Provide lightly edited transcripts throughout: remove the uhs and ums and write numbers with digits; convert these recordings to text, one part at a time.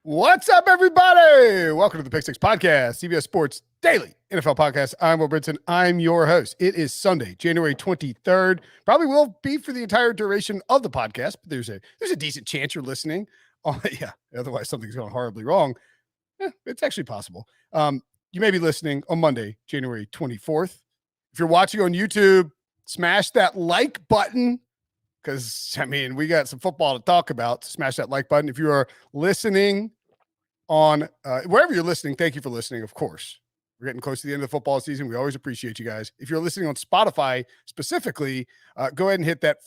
What's up, everybody? Welcome to the Pick Six Podcast, CBS Sports Daily NFL Podcast. I'm Brinson. I'm your host. It is Sunday, January 23rd. Probably will be for the entire duration of the podcast, but there's a decent chance you're listening. Yeah, otherwise something's going horribly wrong. It's actually possible. You may be listening on Monday, January 24th. If you're watching on YouTube, smash that like button. Because, we got some football to talk about. Smash that like button. If you are listening on wherever you're listening, thank you for listening, of course. We're getting close to the end of the football season. We always appreciate you guys. If you're listening on Spotify specifically, go ahead and hit that.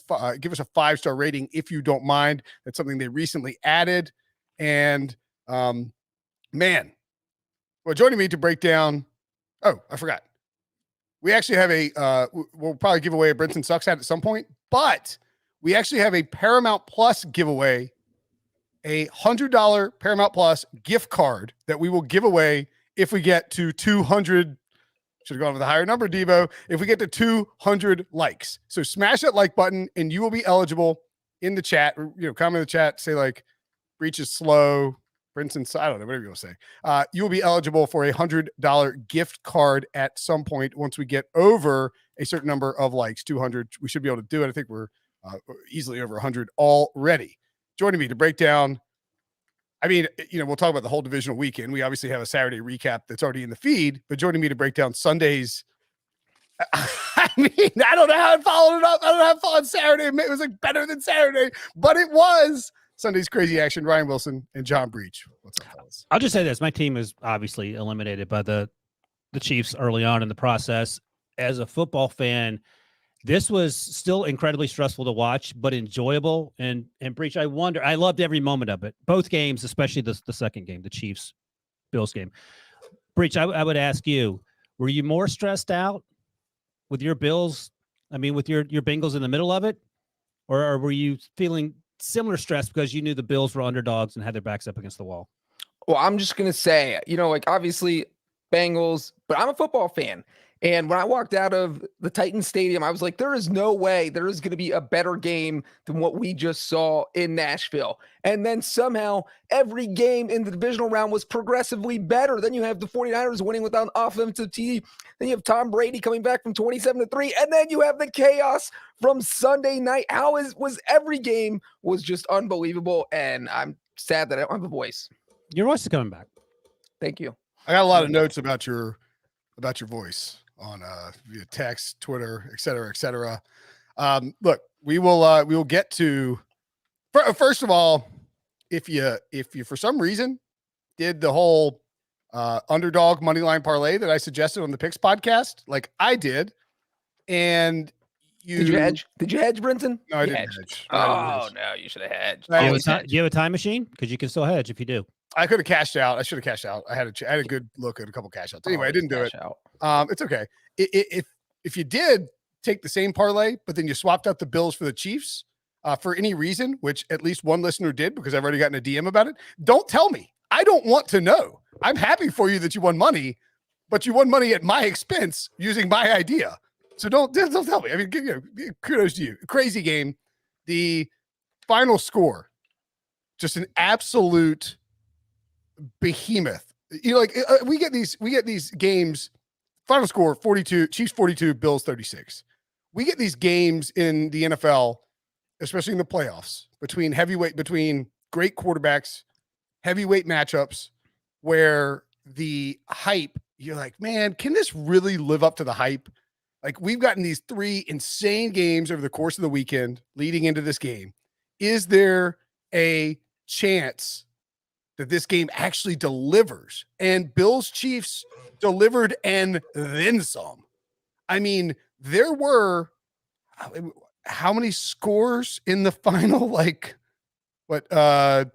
Give us a 5-star rating if you don't mind. That's something they recently added. And, well, joining me to break down. Oh, I forgot. We actually have we'll probably give away a Brinson Sucks hat at some point, but we actually have a Paramount Plus giveaway, a $100 Paramount Plus gift card that we will give away if we get to 200. Should have gone with a higher number, Devo. If we get to 200 likes. So smash that like button and you will be eligible in the chat. Comment in the chat, say like Breech is slow. Brinson, I don't know, whatever you want to say. You will be eligible for a $100 gift card at some point once we get over a certain number of likes, 200. We should be able to do it. I think we're easily over 100 already. Joining me to break down, we'll talk about the whole divisional weekend. We obviously have a Saturday recap that's already in the feed, but joining me to break down Sunday's, I don't know how I followed it up. I don't know how I followed Saturday. It was like better than Saturday, but it was Sunday's crazy action. Ryan Wilson and John Breech. What's up, fellas? I'll just say this. My team is obviously eliminated by the Chiefs early on in the process. As a football fan, this was still incredibly stressful to watch, but enjoyable. And Breech, I loved every moment of it. Both games, especially the second game, the Chiefs-Bills game. Breech, I would ask you, were you more stressed out with your Bills, with your Bengals in the middle of it? Or were you feeling similar stress because you knew the Bills were underdogs and had their backs up against the wall? Well, I'm just going to say, obviously Bengals, but I'm a football fan. And when I walked out of the Titans Stadium, I was like, there is no way there is going to be a better game than what we just saw in Nashville. And then somehow every game in the divisional round was progressively better. Then you have the 49ers winning without an offensive TD. Then you have Tom Brady coming back from 27-3. And then you have the chaos from Sunday night. Was every game was just unbelievable. And I'm sad that I don't have a voice. Your voice is coming back. Thank you. I got a lot of notes about your voice on via text, Twitter, et cetera, et cetera. Look, we will get to first of all, if you for some reason did the whole underdog money line parlay that I suggested on the Picks podcast, like I did, and did you hedge? Did you hedge, Brinson? No, I didn't hedge. No, you should have hedged. Do you have a time machine? Because you can still hedge if you do. I could have cashed out. I should have cashed out. I had a good look at a couple cash outs. Anyway, I didn't do it. It's okay. If you did take the same parlay, but then you swapped out the Bills for the Chiefs for any reason, which at least one listener did because I've already gotten a DM about it, don't tell me. I don't want to know. I'm happy for you that you won money, but you won money at my expense using my idea. So don't tell me. Kudos to you. Crazy game. The final score, just an absolute behemoth. We get these games. Final score 42, Chiefs 42, Bills 36. We get these games in the NFL, especially in the playoffs, between great quarterbacks, heavyweight matchups, where the hype, you're like, man, can this really live up to the hype? Like, we've gotten these 3 insane games over the course of the weekend leading into this game. Is there a chance that this game actually delivers? And Bills Chiefs delivered and then some. There were how many scores in the final? How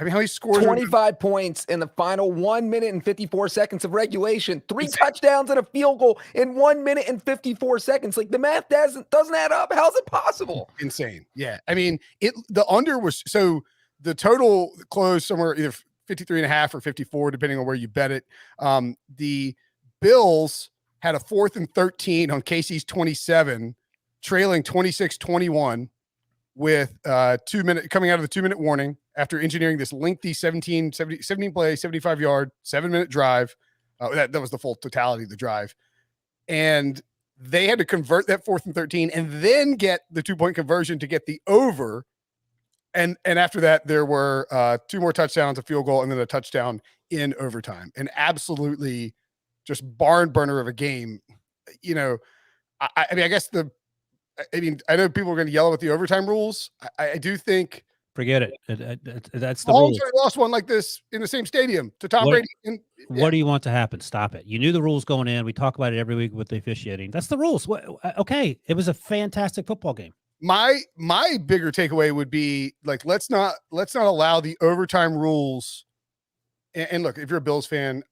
many scores? 25 points in the final 1 minute and 54 seconds of regulation. 3 touchdowns and a field goal in 1 minute and 54 seconds. Like, the math doesn't add up. How's it possible? Insane. Yeah. The under was, so the total closed somewhere either 53.5 or 54, depending on where you bet it. The Bills had a 4th and 13 on Casey's 27, trailing 26-21 with 2 minute coming out of the 2 minute warning after engineering this lengthy 17 play, 75-yard, 7-minute drive. That was the full totality of the drive. And they had to convert that 4th and 13 and then get the 2-point conversion to get the over. And after that, there were 2 more touchdowns, a field goal, and then a touchdown in overtime. An absolutely just barn burner of a game. You know, I mean, I know people are going to yell at the overtime rules. I do think. Forget it. That's the rule. Lost one like this in the same stadium to Tom Brady. What do you want to happen? Stop it. You knew the rules going in. We talk about it every week with the officiating. That's the rules. Okay. It was a fantastic football game. My bigger takeaway would be like, let's not allow the overtime rules. And look, if you're a Bills fan,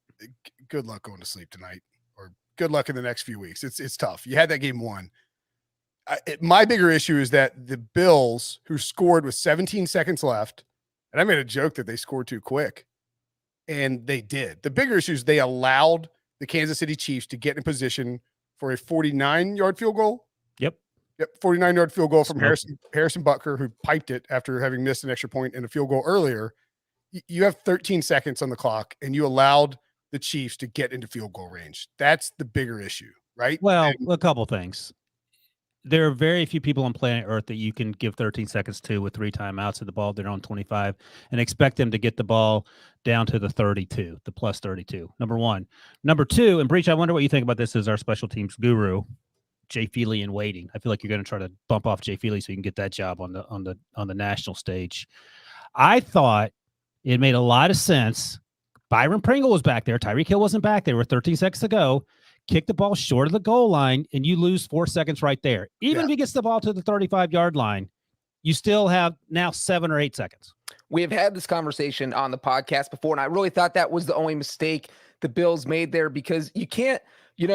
good luck going to sleep tonight, or good luck in the next few weeks. It's tough. You had that game won. My bigger issue is that the Bills, who scored with 17 seconds left, and I made a joke that they scored too quick, and they did. The bigger issue is they allowed the Kansas City Chiefs to get in position for a 49-yard field goal. Yep, 49-yard field goal from Harrison Butker, who piped it after having missed an extra point and a field goal earlier. You have 13 seconds on the clock, and you allowed the Chiefs to get into field goal range. That's the bigger issue, right? Well, a couple of things. There are very few people on planet Earth that you can give 13 seconds to with 3 timeouts at the ball. They're on 25 and expect them to get the ball down to the 32, the plus 32. Number one. Number two, and Breech, I wonder what you think about this as our special teams guru, Jay Feely in waiting. I feel like you're going to try to bump off Jay Feely so you can get that job on the national stage. I thought it made a lot of sense. Byron Pringle was back there. Tyreek Hill wasn't back there. We're 13 seconds to go. Kick the ball short of the goal line, and you lose 4 seconds right there. Even if he gets the ball to the 35-yard line, you still have now 7 or 8 seconds. We have had this conversation on the podcast before, and I really thought that was the only mistake the Bills made there, because you can't, you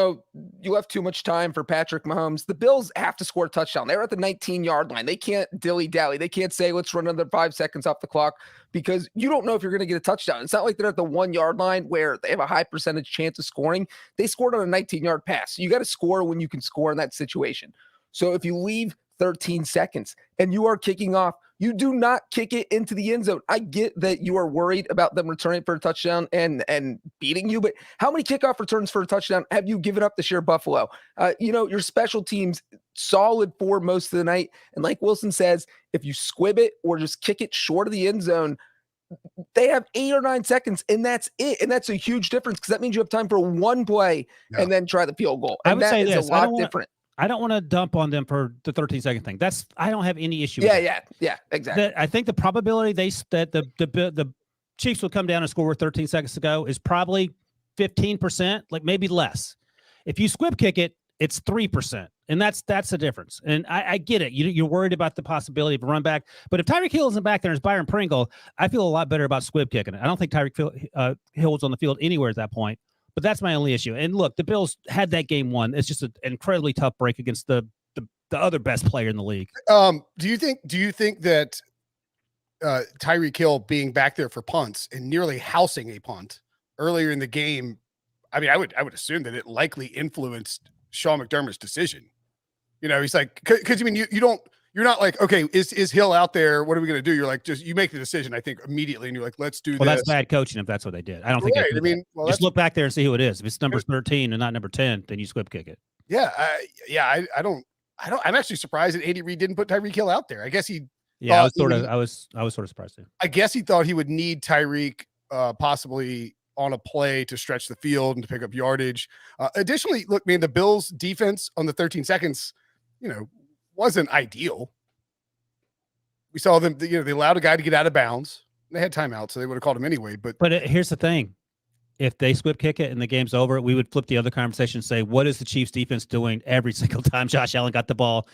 left too much time for Patrick Mahomes. The Bills have to score a touchdown. They're at the 19-yard line. They can't dilly-dally. They can't say, let's run another 5 seconds off the clock, because you don't know if you're going to get a touchdown. It's not like they're at the 1-yard line where they have a high percentage chance of scoring. They scored on a 19-yard pass. So you got to score when you can score in that situation. So if you leave 13 seconds and you are kicking off, you do not kick it into the end zone. I get that you are worried about them returning for a touchdown and beating you, but how many kickoff returns for a touchdown have you given up this year, Buffalo? Your special teams solid for most of the night. And like Wilson says, if you squib it or just kick it short of the end zone, they have 8 or 9 seconds, and that's it. And that's a huge difference, because that means you have time for one play and then try the field goal. And that is a lot different. I don't want to dump on them for the 13-second thing. I don't have any issue with that. Yeah, exactly. I think the probability that the Chiefs will come down and score with 13 seconds to go is probably 15%, like maybe less. If you squib kick it, it's 3%, and that's the difference. And I get it. You're worried about the possibility of a run back, but if Tyreek Hill isn't back there and it's Byron Pringle, I feel a lot better about squib kicking it. I don't think Tyreek Hill was on the field anywhere at that point. But that's my only issue. And look, the Bills had that game won. It's just an incredibly tough break against the other best player in the league. Do you think that Tyreek Hill being back there for punts and nearly housing a punt earlier in the game, I mean, I would assume that it likely influenced Sean McDermott's decision. He's like, because I mean, you're not like, okay, is Hill out there? What are we going to do? You're like, you make the decision, I think, immediately. And you're like, let's do this. Well, that's bad coaching if that's what they did. I don't think I mean, just look back there and see who it is. If it's number 13 and not number 10, then you squib kick it. Yeah. I'm actually surprised that Andy Reid didn't put Tyreek Hill out there. I guess he. Yeah, I was sort of surprised too. I guess he thought he would need Tyreek possibly on a play to stretch the field and to pick up yardage. Additionally, look, man, the Bills defense on the 13 seconds, wasn't ideal. We saw them, they allowed a guy to get out of bounds. They had timeout, so they would have called him anyway. But here's the thing. If they squib kick it and the game's over, we would flip the other conversation and say, what is the Chiefs defense doing every single time Josh Allen got the ball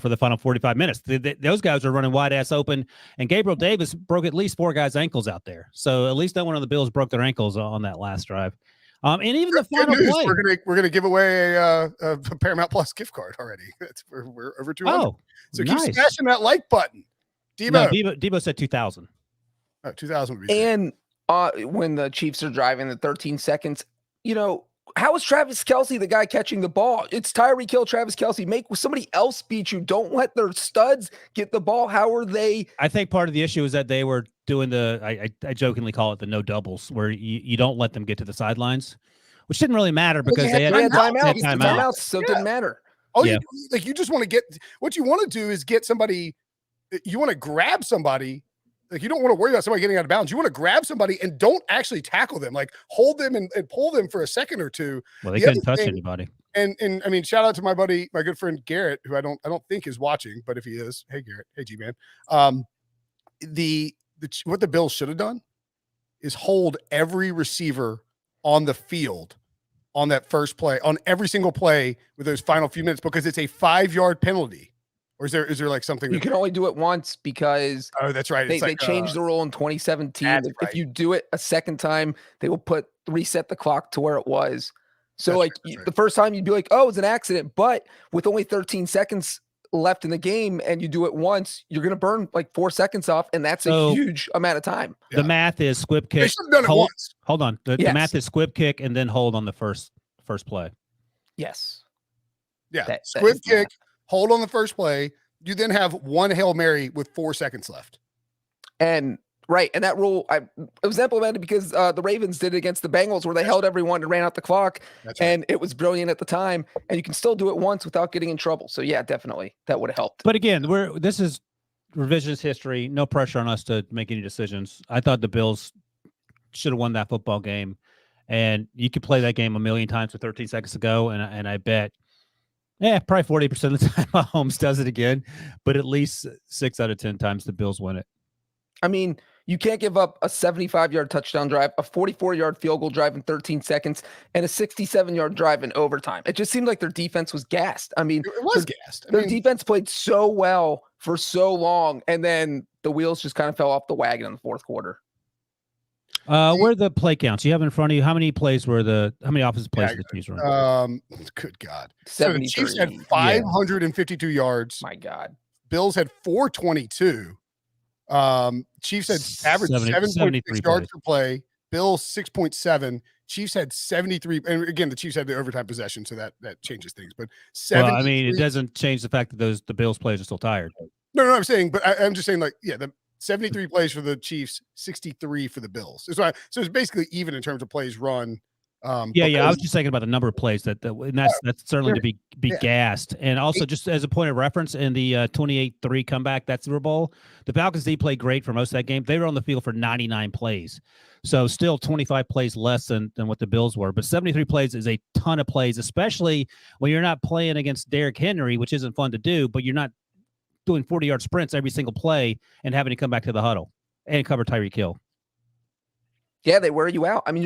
for the final 45 minutes? Those guys are running wide ass open, and Gabriel Davis broke at least 4 guys' ankles out there. So at least no one of the Bills broke their ankles on that last drive. And even the final play, we're gonna give away a Paramount Plus gift card already. We're over 200. Oh, so nice. Keep smashing that like button. Debo said 2,000. Oh, 2,000 would be and when the Chiefs are driving the 13 seconds, how is Travis Kelce the guy catching the ball? It's Tyreek Hill, Travis Kelce. Make somebody else beat you. Don't let their studs get the ball. How are they? I think part of the issue is that they were doing I jokingly call it the no doubles, where you don't let them get to the sidelines, which didn't really matter because they had timeouts, so it didn't matter. You just want to get what you want to do is get somebody. You want to grab somebody. Like, you don't want to worry about somebody getting out of bounds. You want to grab somebody and don't actually tackle them. Like, hold them and pull them for a second or two. Well, they couldn't touch anybody. And I mean, shout out to my buddy, my good friend Garrett, who I don't think is watching, but if he is, hey Garrett, hey G man. What the Bills should have done is hold every receiver on the field on that first play, on every single play with those final few minutes, because it's a 5-yard penalty. Or is there like something you can only do it once because that's right. They changed the rule in 2017. If you do it a second time, they will reset the clock to where it was. So the first time you'd be like, oh, it's an accident. But with only 13 seconds left in the game and you do it once, you're going to burn like 4 seconds off. And that's a huge amount of time. The math is squib kick. They should have done it once. Hold on. The math is squib kick and then hold on the first play. Yes. Yeah. Squib kick. Hold on the first play. You then have one Hail Mary with 4 seconds left. And that rule, it was implemented because the Ravens did it against the Bengals, where they held everyone and ran out the clock. And it was brilliant at the time. And you can still do it once without getting in trouble. So yeah, definitely that would have helped. But again, this is revisionist history. No pressure on us to make any decisions. I thought the Bills should have won that football game, and you could play that game a million times with 13 seconds to go, and I bet. Yeah, probably 40% of the time Mahomes does it again, but at least 6 out of 10 times the Bills win it. I mean, you can't give up a 75-yard touchdown drive, a 44-yard field goal drive in 13 seconds, and a 67-yard drive in overtime. It just seemed like their defense was gassed. I mean, it was gassed. Their defense played so well for so long, and then the wheels just kind of fell off the wagon in the fourth quarter. Where are the play counts you have in front of you? How many offensive plays did the Chiefs run? Good God. 73. So the Chiefs had 552 yards. My God. Bills had 422. Chiefs had average 7.6 yards per play. Bills 6.7. Chiefs had 73. And again, the Chiefs had the overtime possession, so that changes things. But it doesn't change the fact that the Bills players are still tired. No, I'm saying, but I'm just saying, the 73 plays for the Chiefs, 63 for the Bills. So it's basically even in terms of plays run. I was just thinking about the number of plays and that's certainly to be gassed. And also, just as a point of reference, in the 28-3 comeback, that Super Bowl, the Falcons played great for most of that game. They were on the field for 99 plays. So still 25 plays less than what the Bills were. But 73 plays is a ton of plays, especially when you're not playing against Derrick Henry, which isn't fun to do, but you're not doing 40-yard sprints every single play and having to come back to the huddle and cover Tyreek Hill. Yeah, they wear you out. I mean,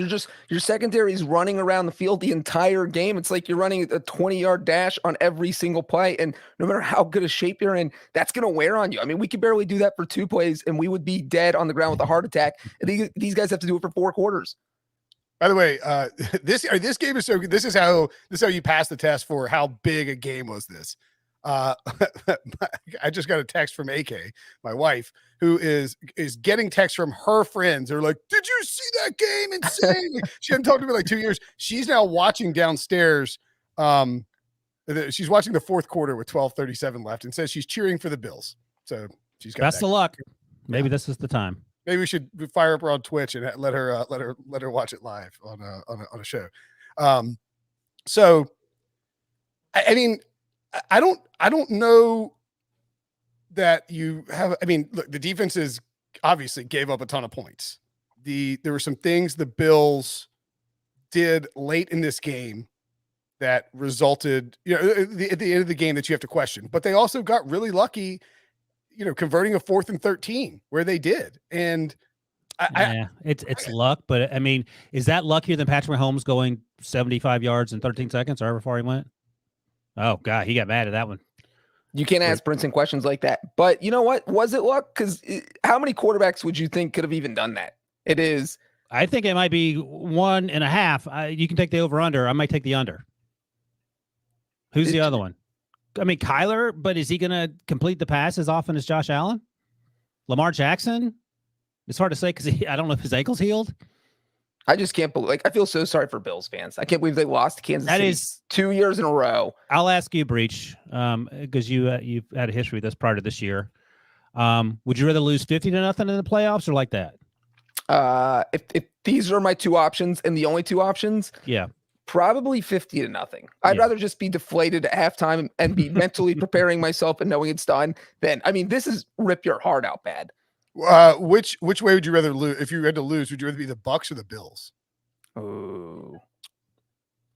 your secondary is running around the field the entire game. It's like you're running a 20-yard dash on every single play, and no matter how good a shape you're in, that's going to wear on you. I mean, we could barely do that for 2 plays, and we would be dead on the ground with a heart attack. These guys have to do it for 4 quarters. By the way, this game is so good. This is how you pass the test for how big a game was this. I just got a text from AK, my wife, who is getting texts from her friends. They're like, "Did you see that game? Insane!" She hadn't talked to me in like 2 years. She's now watching downstairs. She's watching the fourth quarter with 12:37 left, and says she's cheering for the Bills. So she's got best of luck. Maybe this is the time. Maybe we should fire up her on Twitch and let her watch it live on a show. So, I mean. I don't know that you have. I mean, look, the defenses obviously gave up a ton of points. There were some things the Bills did late in this game that resulted, at the end of the game that you have to question. But they also got really lucky, converting a 4th and 13 where they did. And it's luck. But I mean, is that luckier than Patrick Mahomes going 75 yards in 13 seconds, or however far he went? Oh, God, he got mad at that one. You can't ask Brinson questions like that. But you know what? Was it luck? Because how many quarterbacks would you think could have even done that? It is. I think it might be 1.5. You can take the over-under. I might take the under. Who's the other one? I mean, Kyler, but is he going to complete the pass as often as Josh Allen? Lamar Jackson? It's hard to say because I don't know if his ankle's healed. I just can't believe. I feel so sorry for Bills fans. I can't believe they lost to Kansas City 2 years in a row. I'll ask you, Breech, because you've had a history with this prior to this year. Would you rather lose 50-0 in the playoffs or like that? If these are my two options and the only two options, yeah, probably 50-0. I'd rather just be deflated at halftime and be mentally preparing myself and knowing it's done than, this is rip your heart out bad. Which way would you rather lose? If you had to lose, would you rather be the Bucs or the Bills? Oh,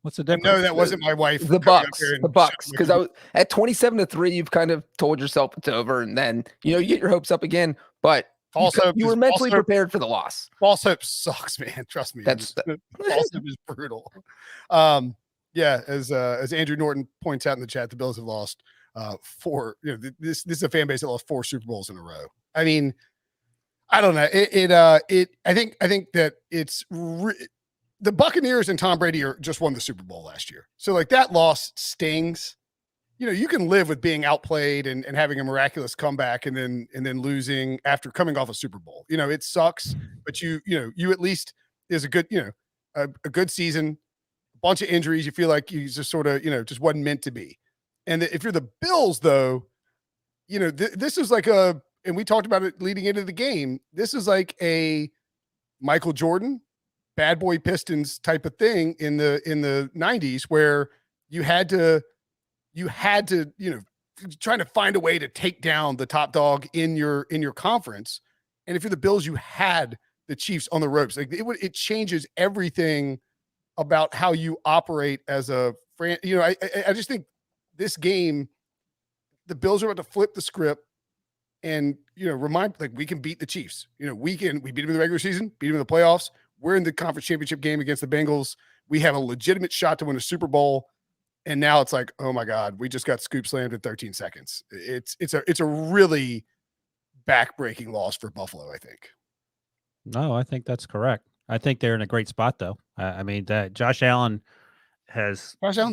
what's the difference? No, that wasn't my wife. The Bucs, because I was at 27-3. You've kind of told yourself it's over, and then you get your hopes up again. But you were mentally prepared for the loss. False hope sucks, man. Trust me. False hope is brutal. Yeah, as Andrew Norton points out in the chat, the Bills have lost 4. This is a fan base that lost 4 Super Bowls in a row. I mean, I don't know. I think that it's the Buccaneers and Tom Brady just won the Super Bowl last year. So that loss stings. You can live with being outplayed and having a miraculous comeback and then losing after coming off a Super Bowl. It sucks, but you at least is a good, a good season, a bunch of injuries. You feel like you just sort of, just wasn't meant to be. And if you're the Bills though, this is and we talked about it leading into the game. This is like a Michael Jordan, Bad Boy Pistons type of thing in the 90s where you had to trying to find a way to take down the top dog in your conference. And if you're the Bills, you had the Chiefs on the ropes. It changes everything about how you operate as a franchise. I just think this game, the Bills are about to flip the script and remind we can beat the Chiefs. We beat them in the regular season, beat them in the playoffs. We're in the conference championship game against the Bengals. We have a legitimate shot to win a Super Bowl. And now it's like, oh my God, we just got scoop slammed in 13 seconds. It's a really backbreaking loss for Buffalo, I think. No, I think that's correct. I think they're in a great spot though. That Josh Allen's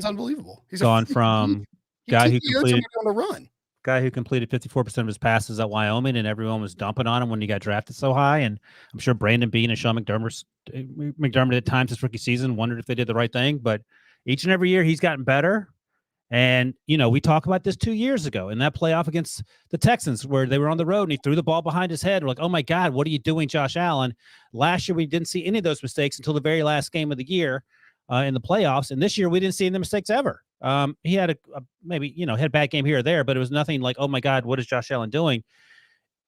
unbelievable. He's gone from guy who completed on a run. Guy who completed 54% of his passes at Wyoming, and everyone was dumping on him when he got drafted so high. And I'm sure Brandon Beane and Sean McDermott at times this rookie season wondered if they did the right thing. But each and every year he's gotten better. And, we talked about this 2 years ago in that playoff against the Texans where they were on the road and he threw the ball behind his head. We're like, oh my God, what are you doing, Josh Allen? Last year, we didn't see any of those mistakes until the very last game of the year in the playoffs. And this year we didn't see any mistakes ever. He had maybe had a bad game here or there, but it was nothing like, oh my God, what is Josh Allen doing?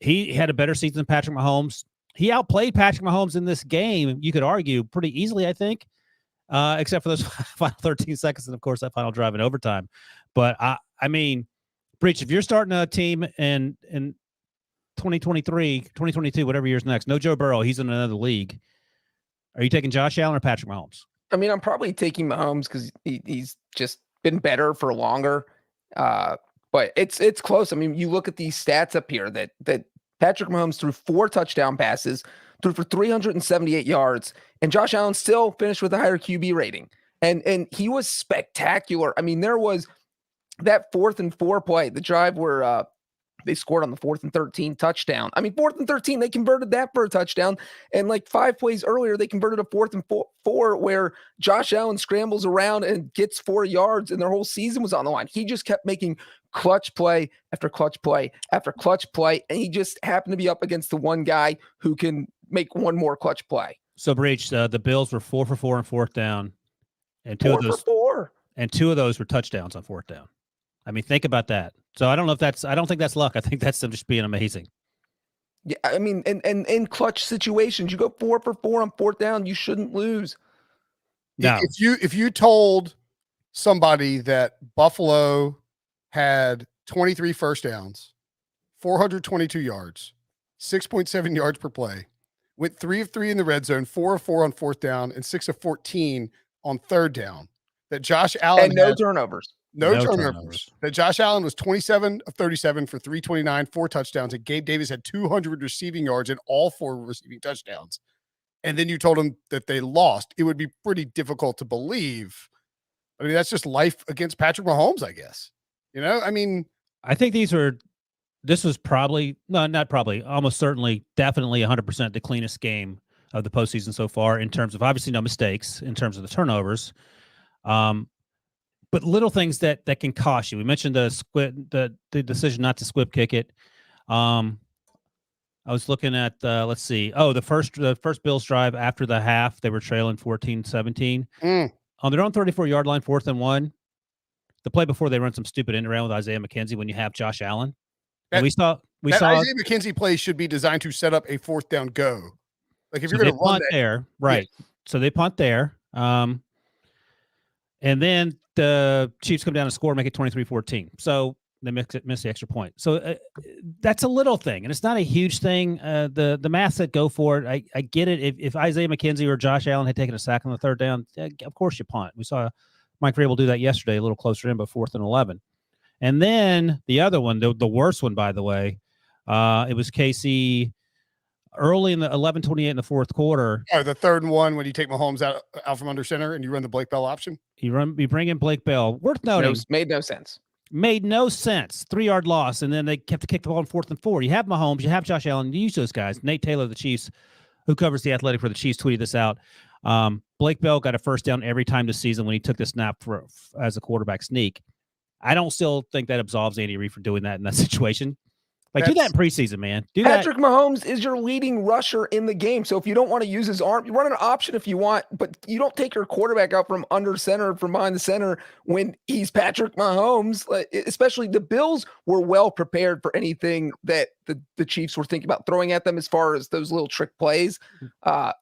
He had a better season than Patrick Mahomes. He outplayed Patrick Mahomes in this game, you could argue, pretty easily, I think. Except for those final 13 seconds and, of course, that final drive in overtime. But, Breech, if you're starting a team in 2023, 2022, whatever year's next, no Joe Burrow, he's in another league. Are you taking Josh Allen or Patrick Mahomes? I'm probably taking Mahomes because he's just been better for longer. But it's close. You look at these stats up here that Patrick Mahomes threw 4 touchdown passes, threw for 378 yards, and Josh Allen still finished with a higher QB rating. And he was spectacular. There was that 4th and 4 play, the drive where they scored on the 4th and 13 touchdown. 4th and 13, they converted that for a touchdown. And 5 plays earlier, they converted a 4th and 4 where Josh Allen scrambles around and gets 4 yards, and their whole season was on the line. He just kept making clutch play after clutch play after clutch play, and he just happened to be up against the one guy who can make one more clutch play. So, Breech, the Bills were 4 for 4 on 4th down, and 2 of those were touchdowns on 4th down. Think about that. So I don't think that's luck. I think that's them just being amazing. Yeah, and in clutch situations, you go 4 for 4 on 4th down, you shouldn't lose. No. If you told somebody that Buffalo had 23 first downs, 422 yards, 6.7 yards per play, went 3 of 3 in the red zone, 4 of 4 on 4th down, and 6 of 14 on 3rd down, that Josh Allen and no turnovers. No turnovers. That Josh Allen was 27 of 37 for 329, 4 touchdowns, and Gabe Davis had 200 receiving yards and all 4 receiving touchdowns. And then you told him that they lost. It would be pretty difficult to believe. That's just life against Patrick Mahomes, I guess. I think this was probably, no, not probably, almost certainly, definitely 100% the cleanest game of the postseason so far in terms of obviously no mistakes in terms of the turnovers. But little things that can cost you. We mentioned the decision not to squib kick it. I was looking at let's see. Oh, the first Bills drive after the half, they were trailing 14-17. On their own 34-yard line, 4th and 1. The play before they run some stupid end around with Isaiah McKenzie when you have Josh Allen. And we saw Isaiah McKenzie play should be designed to set up a 4th down go. Like if you're going to run that, there, right? Yeah. So they punt there. And then the Chiefs come down and score, make it 23-14. So they miss the extra point. So that's a little thing, and it's not a huge thing. The math said go for it. I get it. If Isaiah McKenzie or Josh Allen had taken a sack on the 3rd down, of course you punt. We saw Mike Vrabel do that yesterday, a little closer in, but 4th and 11. And then the other one, the worst one, by the way, it was KC early in the 11:28 in the 4th quarter. Oh, the 3rd and 1 when you take Mahomes out from under center and you run the Blake Bell option. You bring in Blake Bell. Worth noting, made no sense. Made no sense. 3-yard loss, and then they kept to kick the ball in 4th and 4. You have Mahomes, you have Josh Allen, you use those guys. Nate Taylor of the Chiefs, who covers the Athletic for the Chiefs, tweeted this out. Blake Bell got a 1st down every time this season when he took the snap as a quarterback sneak. I don't still think that absolves Andy Reid for doing that in that situation. Do that in preseason, man. Patrick Mahomes is your leading rusher in the game. So if you don't want to use his arm, you run an option if you want, but you don't take your quarterback out from under center, from behind the center when he's Patrick Mahomes. Especially the Bills were well prepared for anything that the Chiefs were thinking about throwing at them as far as those little trick plays. As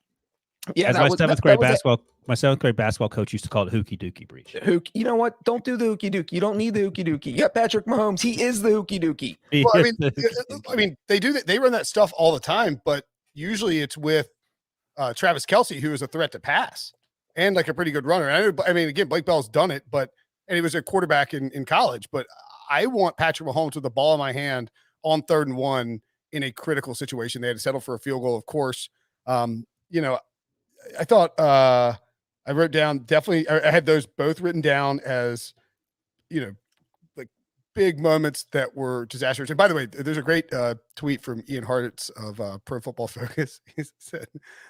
my seventh grade basketball coach used to call it hooky dookie breach. You know what? Don't do the hooky dookie. You don't need the hooky dookie. You got Patrick Mahomes. He is the hooky dookie. Well, I mean, they do that. They run that stuff all the time, but usually it's with Travis Kelce, who is a threat to pass and like a pretty good runner. I mean, again, Blake Bell's done it, and he was a quarterback in college. But I want Patrick Mahomes with the ball in my hand on 3rd and 1 in a critical situation. They had to settle for a field goal, of course. I thought I wrote down definitely. I had those both written down as, like big moments that were disastrous. And by the way, there's a great tweet from Ian Hartitz of Pro Football Focus. He said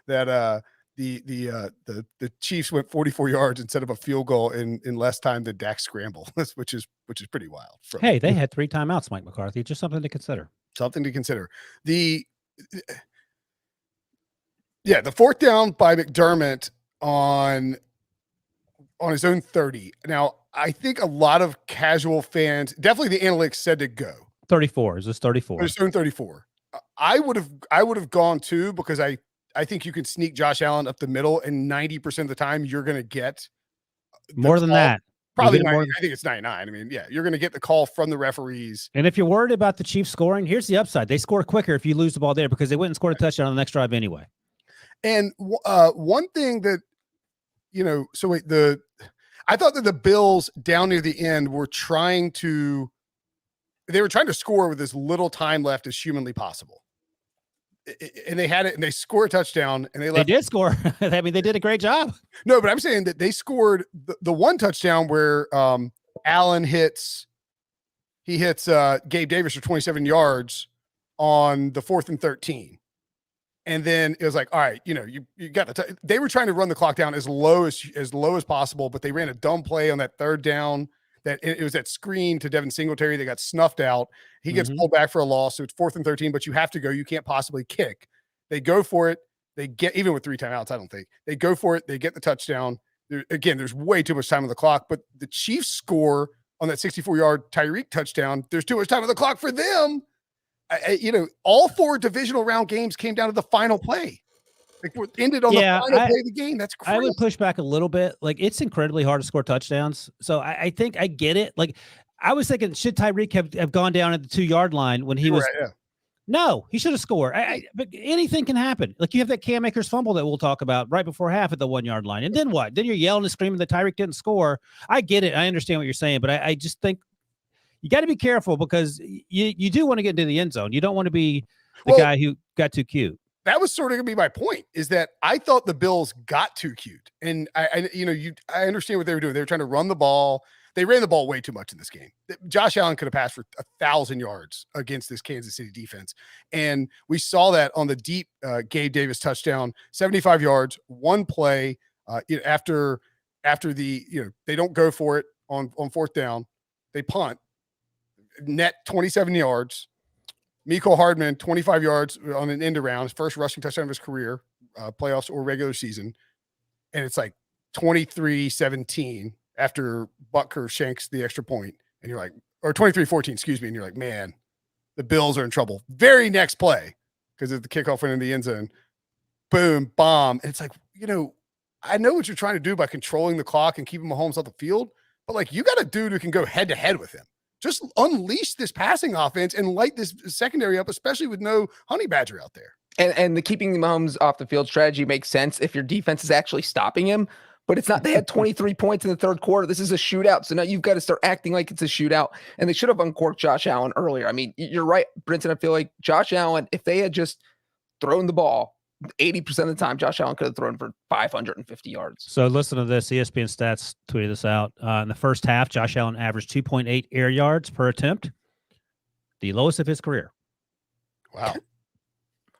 that the Chiefs went 44 yards instead of a field goal in less time than Dak scramble, which is pretty wild. Hey, they had 3 timeouts, Mike McCarthy. Just something to consider. The 4th down by McDermott on his own 30. Now, I think a lot of casual fans, definitely the analytics said to go. 34. Is this 34? His own 34. I would have gone too, because I think you can sneak Josh Allen up the middle, and 90% of the time you're going to get more than that. Probably 90, I think it's 99. I mean, yeah, you're going to get the call from the referees. And if you're worried about the Chiefs scoring, here's the upside. They score quicker if you lose the ball there, because they went and scored a touchdown on the next drive anyway. And one thing that, I thought that the Bills down near the end were trying to score with as little time left as humanly possible. And they had it, and they scored a touchdoton, and they did score. I mean, they did a great job. No, but I'm saying that they scored the one touchdown where Allen hits Gabe Davis for 27 yards on the 4th and 13. And then it was like, all right, you got they were trying to run the clock down as low as possible, but they ran a dumb play on that 3rd down. That it was that screen to Devin Singletary that got snuffed out. He gets pulled back for a loss, so it's 4th and 13, but you have to go. You can't possibly kick. They go for it. They get, even with 3 timeouts, I don't think. They go for it. They get the touchdown. There's way too much time on the clock, but the Chiefs score on that 64-yard Tyreek touchdown. There's too much time on the clock for them. All 4 divisional round games came down to the final play. Ended on the final play of the game. That's crazy. I would push back a little bit. Like, it's incredibly hard to score touchdowns. So I think I get it. Like, I was thinking, should Tyreek have gone down at the 2-yard line when he was? Right, yeah. No, he should have scored. But anything can happen. Like, you have that Cam Akers fumble that we'll talk about right before half at the 1-yard line. And then what? Then you're yelling and screaming that Tyreek didn't score. I get it. I understand what you're saying, but I just think you got to be careful, because you do want to get into the end zone. You don't want to be the guy who got too cute. That was sort of going to be my point, is that I thought the Bills got too cute. And I understand what they were doing. They were trying to run the ball. they ran the ball way too much in this game. Josh Allen could have passed for 1,000 yards against this Kansas City defense. And we saw that on the deep Gabe Davis touchdown, 75 yards, one play after the, they don't go for it on fourth down. They punt, net 27 yards. Mecole Hardman, 25 yards on an end around, his first rushing touchdown of his career, playoffs or regular season. And it's like 23-17 after Butker shanks the extra point. And you're like, or 23-14, excuse me. And you're like, man, the Bills are in trouble. Very next play, because the kickoff went in the end zone. Boom, bomb. And it's like, I know what you're trying to do by controlling the clock and keeping Mahomes off the field, but like, you got a dude who can go head to head with him. Just unleash this passing offense and light this secondary up, especially with no Honey Badger out there. And the keeping the Mahomes off the field strategy makes sense if your defense is actually stopping him, but it's not. They had 23 points in the third quarter. This is a shootout. So now you've got to start acting like it's a shootout, and they should have uncorked Josh Allen earlier. I mean, you're right, Brinson. I feel like Josh Allen, if they had just thrown the ball 80% of the time, Josh Allen could have thrown for 550 yards. So listen to this. ESPN Stats tweeted this out. In the first half, Josh Allen averaged 2.8 air yards per attempt, the lowest of his career. Wow.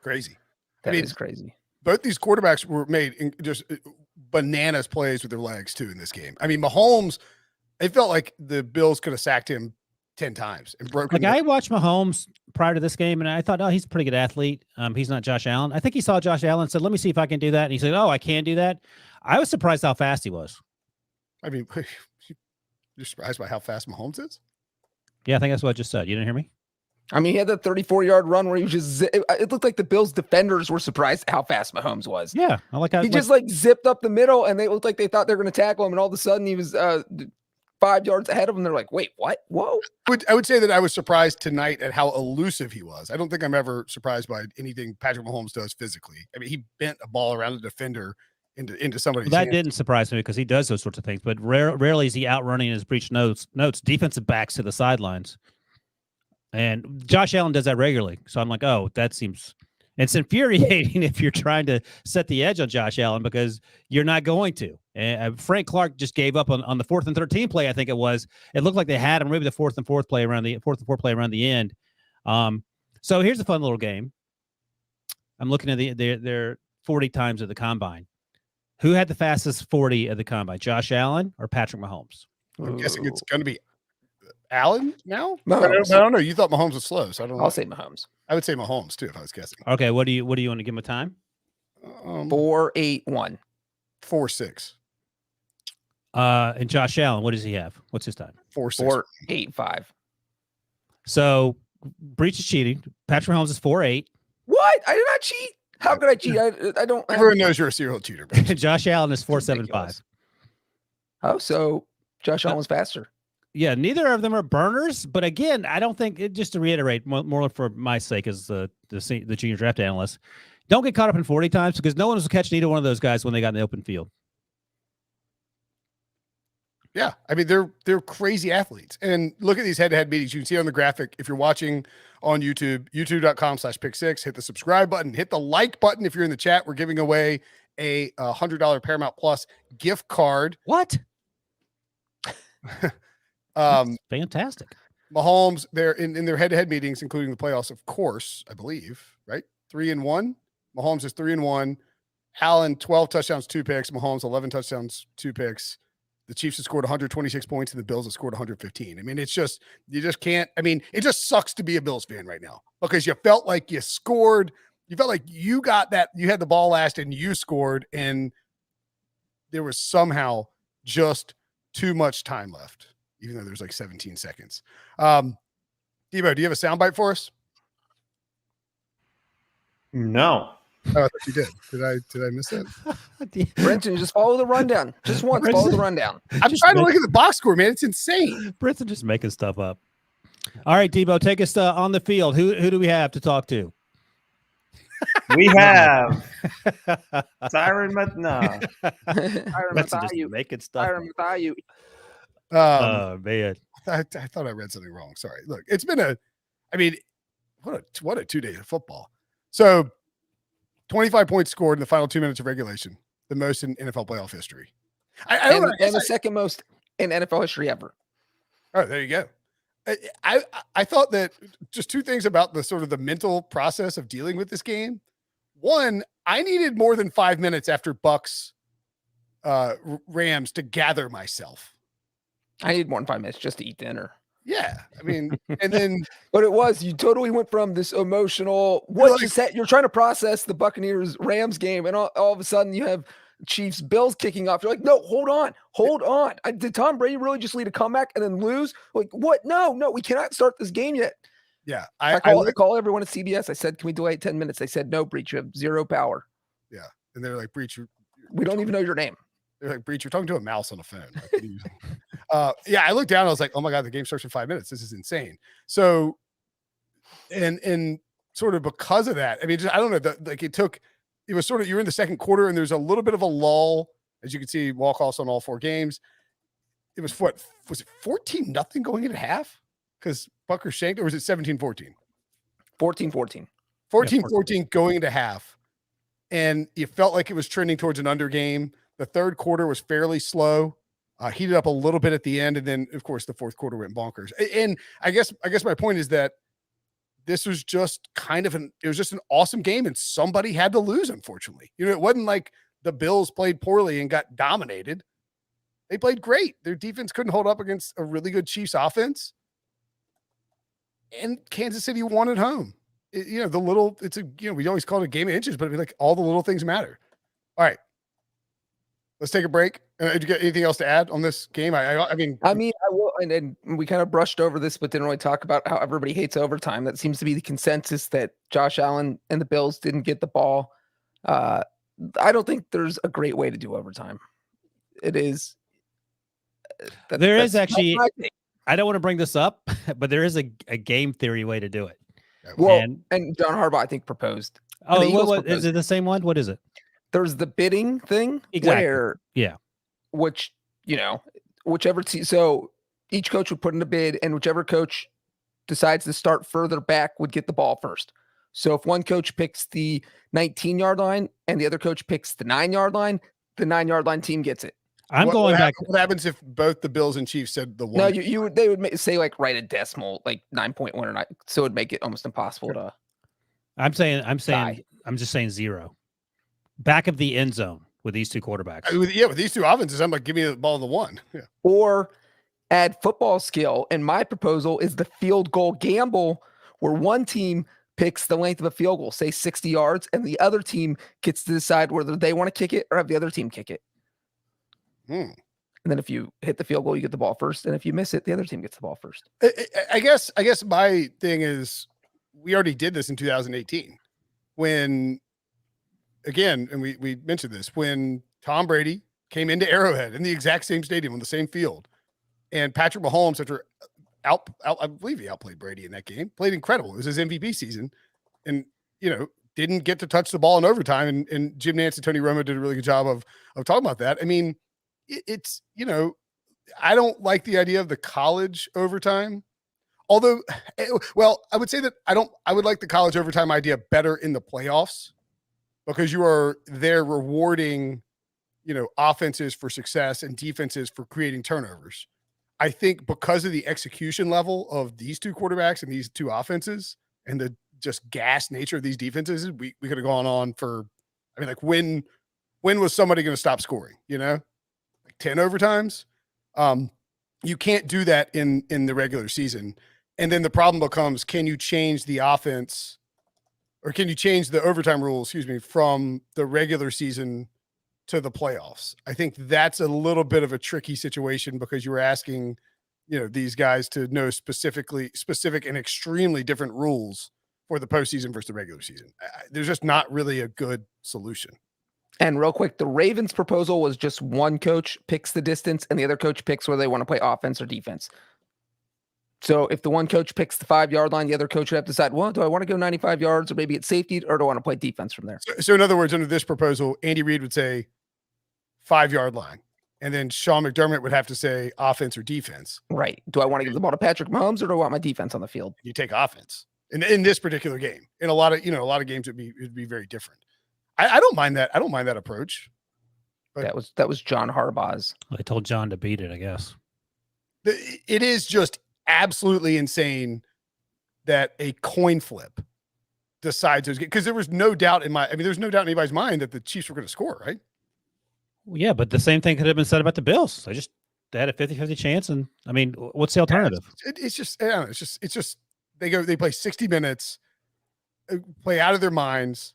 Crazy. That is crazy. Both these quarterbacks were made just bananas plays with their legs, too, in this game. I mean, Mahomes, it felt like the Bills could have sacked him 10 times and broken. Like, I watched Mahomes prior to this game, and I thought, oh, he's a pretty good athlete. He's not Josh Allen. I think he saw Josh Allen and said, let me see if I can do that. And he said, oh, I can do that. I was surprised how fast he was. I mean, you're surprised by how fast Mahomes is? Yeah, I think that's what I just said. You didn't hear me? I mean, he had that 34-yard run where he was just it looked like the Bills defenders were surprised how fast Mahomes was. Yeah, I like how he just zipped up the middle, and they looked like they thought they were going to tackle him, and all of a sudden he was 5 yards ahead of them. They're like, wait, what? Whoa. I would say that I was surprised tonight at how elusive he was. I don't think I'm ever surprised by anything Patrick Mahomes does physically. I mean, he bent a ball around a defender into somebody's That hand. didn't surprise me because he does those sorts of things, but rarely is he outrunning his breach notes defensive backs to the sidelines. And Josh Allen does that regularly. So I'm like, oh, it's infuriating if you're trying to set the edge on Josh Allen because you're not going to. And Frank Clark just gave up on the 4th and 13 play. I think it was. It looked like they had him, maybe the 4th and 4th play around the end. So here's a fun little game. I'm looking at their 40 times at the combine. Who had the fastest 40 at the combine, Josh Allen or Patrick Mahomes? I'm guessing it's going to be Allen now? Mahomes. I don't know. You thought Mahomes was slow, so I don't know. I'll say Mahomes. I would say Mahomes too if I was guessing. Okay, what do you want to give him a time? 4.81. 4.6. And Josh Allen, what does he have? What's his time? 4.6. 4.85. So Breech is cheating. Patrick Mahomes is 4.8. What? I did not cheat. How could I cheat? I don't. Everyone knows you're a serial cheater. Josh Allen is 4.75. Oh, so Josh Allen was faster. Yeah, neither of them are burners, but again, I don't think just to reiterate more for my sake as the junior draft analyst, don't get caught up in 40 times because no one was catching either one of those guys when they got in the open field. Yeah, I mean they're crazy athletes, and look at these head-to-head meetings. You can see on the graphic if you're watching on YouTube, youtube.com/pick6. Hit the subscribe button, hit the like button if you're in the chat. We're giving away a $100 Paramount Plus gift card. What? Fantastic. Mahomes, they're in their head-to-head meetings, including the playoffs, of course, I believe, right? 3-1. Mahomes is 3-1. Allen, 12 touchdowns, 2 picks. Mahomes, 11 touchdowns, 2 picks. The Chiefs have scored 126 points and the Bills have scored 115. I mean, you just can't. I mean, it just sucks to be a Bills fan right now because you felt like you scored. You felt like you got that. You had the ball last and you scored, and there was somehow just too much time left, even though there's like 17 seconds. Debo, do you have a soundbite for us? No. Oh, I thought you did. Did I miss that? Brinson, just follow the rundown. Just once, follow the rundown. I'm trying to look at the box score, man. It's insane. Brinson just making stuff up. All right, Debo, take us on the field. Who do we have to talk to? We have Siren Matna. Just making stuff. Oh man, I thought I read something wrong. Sorry. Look, it's been what a 2 days of football. So 25 points scored in the final 2 minutes of regulation, the most in NFL playoff history. And the second most in NFL history ever. Oh, there you go. I thought that just two things about the sort of the mental process of dealing with this game. One, I needed more than 5 minutes after Bucs Rams to gather myself. I need more than 5 minutes just to eat dinner. Yeah, I mean, and then but it was, you totally went from this emotional, what you said, you're trying to process the Buccaneers Rams game, and all of a sudden you have Chiefs Bills kicking off. You're like, no, hold on. Did Tom Brady really just lead a comeback and then lose? Like, what? No, we cannot start this game yet. Yeah, I call everyone at CBS. I said, can we delay 10 minutes? They said, no, Breech, you have zero power. Yeah, and they're like, Breech, we don't even know your name. They're like, Breech, you're talking to a mouse on a phone. Like, yeah, I looked down. I was like, oh my God, the game starts in 5 minutes. This is insane. So, and sort of because of that, I mean, I don't know. It was sort of, you're in the second quarter and there's a little bit of a lull, as you can see, walk-offs on all 4 games. It was was it 14-0 going into half? Because Bucker shanked, or was it 17-14? 14-14. 14-14 going into half. And you felt like it was trending towards an under game. The third quarter was fairly slow, heated up a little bit at the end. And then, of course, the fourth quarter went bonkers. And I guess my point is that this was just it was just an awesome game, and somebody had to lose, unfortunately. It wasn't like the Bills played poorly and got dominated. They played great. Their defense couldn't hold up against a really good Chiefs offense. And Kansas City won at home. We always call it a game of inches, but I mean, like, all the little things matter. All right. Let's take a break. Did you get anything else to add on this game? I mean, I will, and we kind of brushed over this, but didn't really talk about how everybody hates overtime. That seems to be the consensus, that Josh Allen and the Bills didn't get the ball. I don't think there's a great way to do overtime. It is. There is actually, I don't want to bring this up, but there is a game theory way to do it. Well, and John Harbaugh, I think, proposed. Oh, is it the same one? What is it? There's the bidding thing, whichever team. So each coach would put in a bid, and whichever coach decides to start further back would get the ball first. So if one coach picks the 19-yard line and the other coach picks the 9-yard line, the 9-yard line team gets it. What happens if both the Bills and Chiefs said the one? No, they would say, like, write a decimal, like 9.1 or 9, so it'd make it almost impossible to. I'm just saying 0. Back of the end zone with these two quarterbacks. With these two offenses, I'm like, give me the ball in the one. Yeah. Or add football skill. And my proposal is the field goal gamble, where one team picks the length of a field goal, say 60 yards, and the other team gets to decide whether they want to kick it or have the other team kick it. And then if you hit the field goal, you get the ball first. And if you miss it, the other team gets the ball first. I guess my thing is, we already did this in 2018 when, again, and we mentioned this, when Tom Brady came into Arrowhead in the exact same stadium on the same field, and Patrick Mahomes, after I believe he outplayed Brady in that game, played incredible. It was his MVP season, and didn't get to touch the ball in overtime. And Jim Nantz and Tony Romo did a really good job of talking about that. I mean, it's I don't like the idea of the college overtime. Although, I would say that I would like the college overtime idea better in the playoffs, because you are there rewarding, offenses for success and defenses for creating turnovers. I think because of the execution level of these two quarterbacks and these two offenses and the just gas nature of these defenses, we could have gone on for, I mean, like, when was somebody going to stop scoring? Like 10 overtimes. You can't do that in the regular season. And then the problem becomes, can you change the offense, or can you change the overtime rules, from the regular season to the playoffs? I think that's a little bit of a tricky situation, because you were asking, these guys to know specific and extremely different rules for the postseason versus the regular season. There's just not really a good solution. And real quick, the Ravens' proposal was just one coach picks the distance and the other coach picks whether they want to play offense or defense. So if the one coach picks the 5-yard line, the other coach would have to decide, well, do I want to go 95 yards or maybe it's safety, or do I want to play defense from there? So in other words, under this proposal, Andy Reid would say 5-yard line, and then Sean McDermott would have to say offense or defense. Right. Do I want to give the ball to Patrick Mahomes, or do I want my defense on the field? You take offense in this particular game. In a lot of games, it'd be very different. I don't mind that. I don't mind that approach. But that was John Harbaugh's. Well, they told John to beat it, I guess. It is just absolutely insane that a coin flip decides those games, because there was no doubt there's no doubt in anybody's mind that the Chiefs were going to score, right? Well, yeah, but the same thing could have been said about the Bills. They had a 50-50 chance, and I mean, what's the alternative? It's just I don't know, it's just they play 60 minutes, play out of their minds,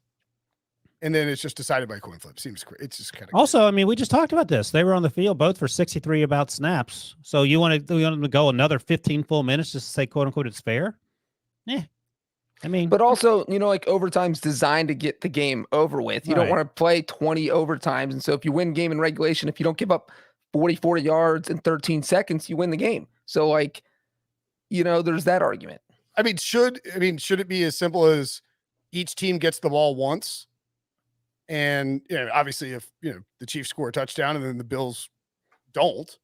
and then it's just decided by coin flip. Seems great. It's just kind of also, I mean, we just talked about this. They were on the field both for 63 about snaps. So you want them to go another 15 full minutes just to say, quote unquote, it's fair? Yeah. I mean, but also, like overtime's designed to get the game over with. You don't want to play 20 overtimes. And so if you win game in regulation, if you don't give up 40 yards in 13 seconds, you win the game. So there's that argument. I mean, should it be as simple as each team gets the ball once? And obviously, if the Chiefs score a touchdown and then the Bills don't,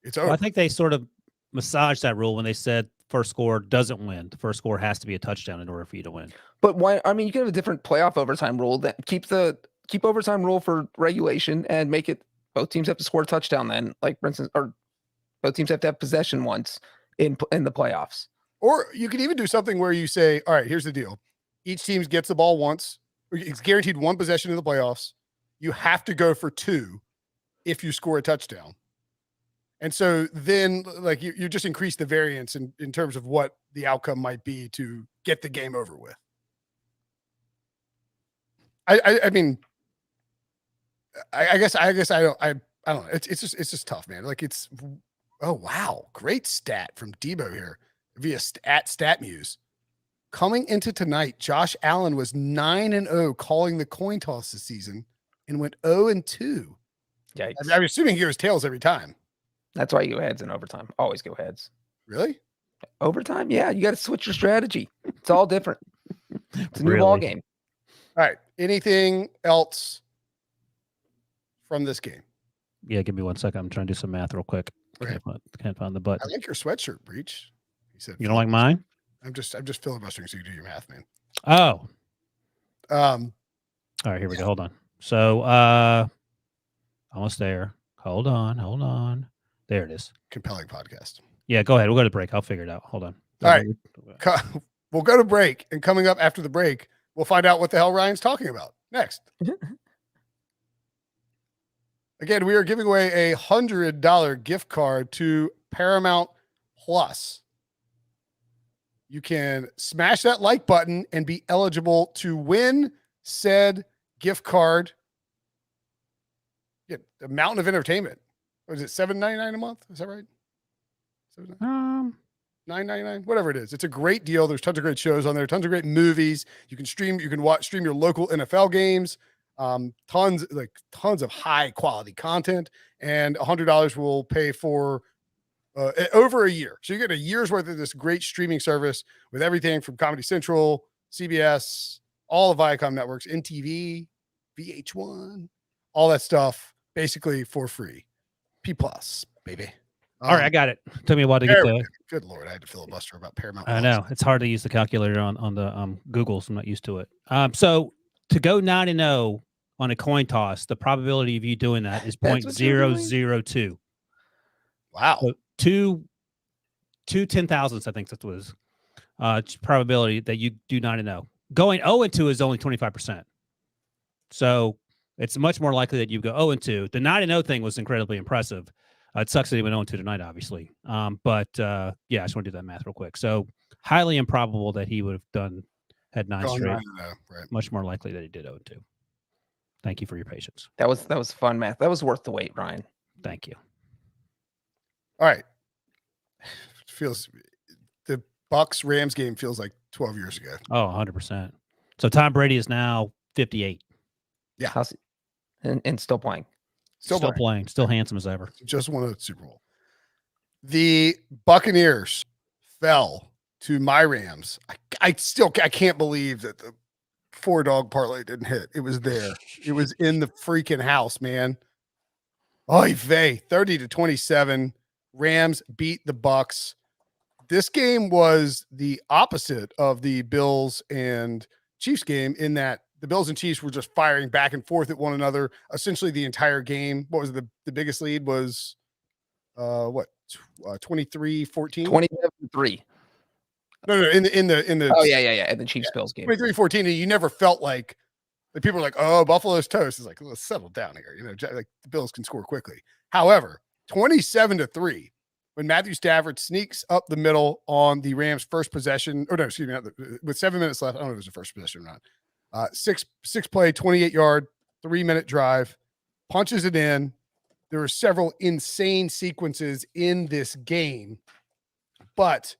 it's over. Well, I think they sort of massaged that rule when they said first score doesn't win. The first score has to be a touchdown in order for you to win. But why? I mean, you can have a different playoff overtime rule that keep overtime rule for regulation and make it both teams have to score a touchdown. Then, like for instance, or both teams have to have possession once in the playoffs. Or you could even do something where you say, all right, here's the deal: each team gets the ball once. It's guaranteed one possession in the playoffs. You have to go for two if you score a touchdown. And so then you just increase the variance in terms of what the outcome might be to get the game over with. I mean, I guess I don't know. It's just tough, man. Oh wow. Great stat from Debo here via StatMuse. Coming into tonight, Josh Allen was 9-0 calling the coin toss this season and went 0-2. Yikes. I'm assuming he goes tails every time. That's why you go heads in overtime. Always go heads. Really? Overtime? Yeah, you got to switch your strategy. It's all different. It's a new ball game. All right. Anything else from this game? Yeah, give me 1 second. I'm trying to do some math real quick. Okay. Can't find the button. I like your sweatshirt, Breech. He said, you don't like mine? I'm just filibustering so you do your math, man. Oh. All right, here we go. Hold on. So almost there. Hold on. There it is. Compelling podcast. Yeah, go ahead. We'll go to break. I'll figure it out. Hold on. All right. We'll go to break, and coming up after the break, we'll find out what the hell Ryan's talking about next. Again, we are giving away a $100 gift card to Paramount Plus. You can smash that like button and be eligible to win said gift card. Get a mountain of entertainment. What is it, $7.99 a month? Is that right? $9.99, whatever it is. It's a great deal. There's tons of great shows on there, tons of great movies. You can stream your local NFL games. Tons of high quality content, and $100 will pay for over a year. So you get a year's worth of this great streaming service with everything from Comedy Central, CBS, all the Viacom networks, NTV, VH1, all that stuff, basically for free. P+, baby. All right, I got it. Took me a while to get the. Good Lord, I had to filibuster about Paramount. I know it's hard to use the calculator on the Google, so I'm not used to it. So to go 9-0 on a coin toss, the probability of you doing that is 0.002. Wow. So two 10,000ths, I think that was probability that you do 9-0. Going 0-2 is only 25%. So it's much more likely that you go 0-2. The 9-0 thing was incredibly impressive. It sucks that he went 0-2 tonight, obviously. But yeah, I just want to do that math real quick. So highly improbable that he would have had 9 straight. Right. Much more likely that he did 0-2. Thank you for your patience. That was fun math. That was worth the wait, Ryan. Thank you. All right. The Bucs-Rams game feels like 12 years ago. Oh, 100%. So Tom Brady is now 58. Yeah. And still playing. Still playing. Still handsome as ever. Just won a Super Bowl. The Buccaneers fell to my Rams. I can't believe that the 4-dog parlay didn't hit. It was there. It was in the freaking house, man. Oy vey, 30-27. Rams beat the Bucs. This game was the opposite of the Bills and Chiefs game in that the Bills and Chiefs were just firing back and forth at one another essentially the entire game. What was the biggest lead was 23-14. 27-3. No, in the. Oh yeah. And the Chiefs-Bills game. 23-14, and you never felt like the people are like, oh, Buffalo's toast. It's like, let's settle down here. Like the Bills can score quickly. However, 27-3, when Matthew Stafford sneaks up the middle on the Rams' first possession, with 7 minutes left. I don't know if it was the first possession or not. Six play, 28-yard, 3-minute drive, punches it in. There were several insane sequences in this game, but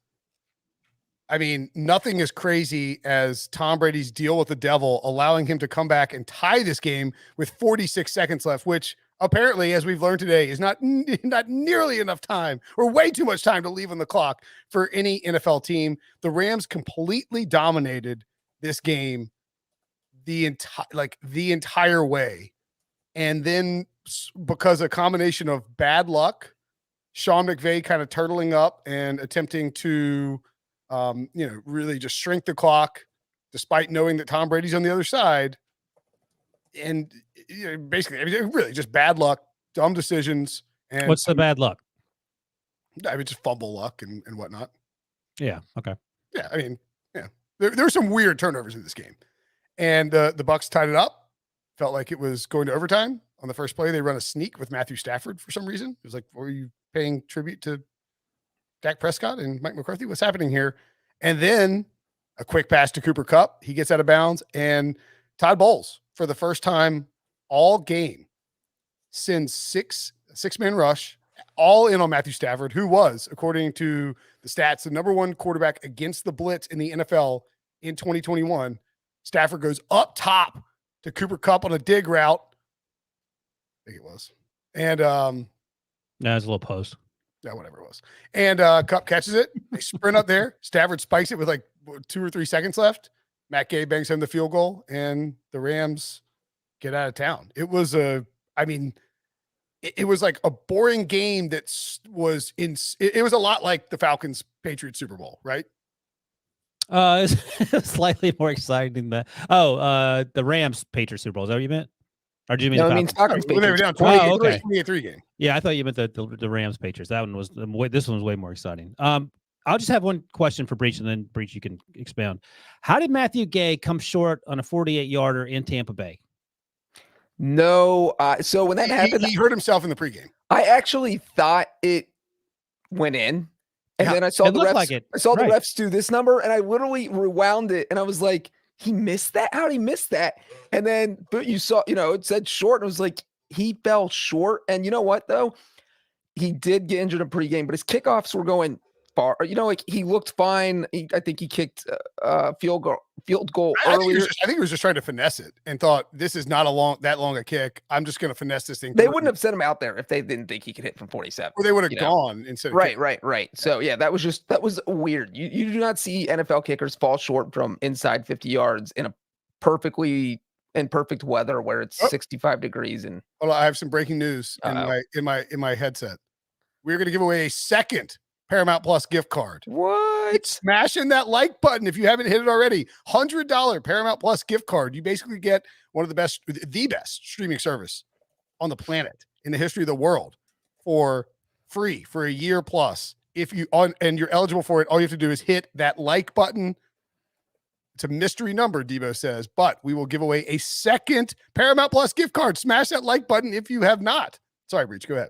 I mean, nothing as crazy as Tom Brady's deal with the devil, allowing him to come back and tie this game with 46 seconds left, which apparently, as we've learned today, is not nearly enough time, or way too much time to leave on the clock for any NFL team. The Rams completely dominated this game the entire way. And then because a combination of bad luck, Sean McVay kind of turtling up and attempting to really just shrink the clock, despite knowing that Tom Brady's on the other side. And basically, really just bad luck, dumb decisions. And what's the bad luck? I mean, just fumble luck and whatnot. Yeah. Okay. Yeah. I mean, yeah, there were some weird turnovers in this game, and the Bucs tied it up. Felt like it was going to overtime. On the first play, they run a sneak with Matthew Stafford for some reason. It was like, were you paying tribute to Dak Prescott and Mike McCarthy? What's happening here? And then a quick pass to Cooper Kupp. He gets out of bounds, and Todd Bowles, for the first time all game, sends six-man rush all in on Matthew Stafford, who was, according to the stats, the number one quarterback against the blitz in the NFL in 2021. Stafford goes up top to Cooper Kupp on a dig route. I think it was. And no, it was a little post. Yeah, whatever it was. And Kupp catches it. They sprint up there. Stafford spikes it with like 2 or 3 seconds left. Matt Gay bangs him the field goal, and the Rams get out of town. It was it was like a boring game that was it was a lot like the Falcons Patriots Super Bowl, right? It's slightly more exciting than that. The Rams Patriots Super Bowl. Is that what you meant? Or do you mean? No, I mean Falcons Patriots. Down 28-3 game. Yeah, I thought you meant the Rams Patriots. That one was this one was way more exciting. I'll just have one question for Breech, and then Breech, you can expound. How did Matthew Gay come short on a 48-yarder in Tampa Bay? No, so when that happened, he hurt himself in the pregame. I actually thought it went in, and then I saw the refs. Like it. I saw the refs do this number, and I literally rewound it, and I was like, "He missed that? How did he miss that?" And then, but you saw, it said short, and it was like he fell short. And you know what though? He did get injured in pregame, but his kickoffs were going far. Like he looked fine. I think he kicked field goal earlier. I think he was just trying to finesse it and thought, this is not that long a kick. I'm just going to finesse this thing. They wouldn't have sent him out there if they didn't think he could hit from 47. Or they would have gone instead of Right. So yeah, that was weird. You do not see NFL kickers fall short from inside 50 yards in perfect weather where it's 65 degrees. And well, I have some breaking news in my headset. We're going to give away a second Paramount Plus gift card. What? Smashing that like button if you haven't hit it already. $100 Paramount Plus gift card. You basically get the best streaming service on the planet in the history of the world for free for a year plus. If and you're eligible for it, all you have to do is hit that like button. It's a mystery number, Debo says, but we will give away a second Paramount Plus gift card. Smash that like button if you have not. Sorry, Breech, go ahead.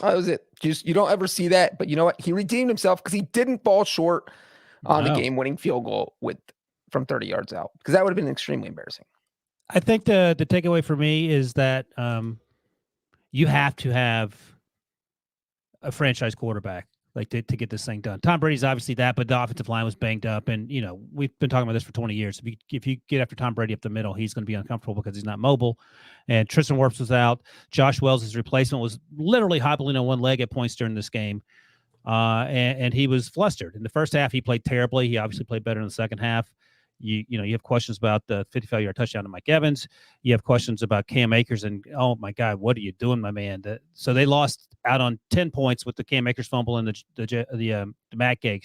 That was it. You don't ever see that, but you know what? He redeemed himself because he didn't fall short on the game-winning field goal from 30 yards out, because that would have been extremely embarrassing. I think the takeaway for me is that you have to have a franchise quarterback to get this thing done. Tom Brady's obviously that, but the offensive line was banged up, and we've been talking about this for 20 years. If you get after Tom Brady up the middle, he's going to be uncomfortable because he's not mobile. And Tristan Wirfs was out. Josh Wells' replacement was literally hobbling on one leg at points during this game, and he was flustered. In the first half, he played terribly. He obviously played better in the second half. You have questions about the 55-yard touchdown to Mike Evans. You have questions about Cam Akers, and oh my God, what are you doing, my man? So they lost out on 10 points with the Cam Akers fumble and the Matt Gay,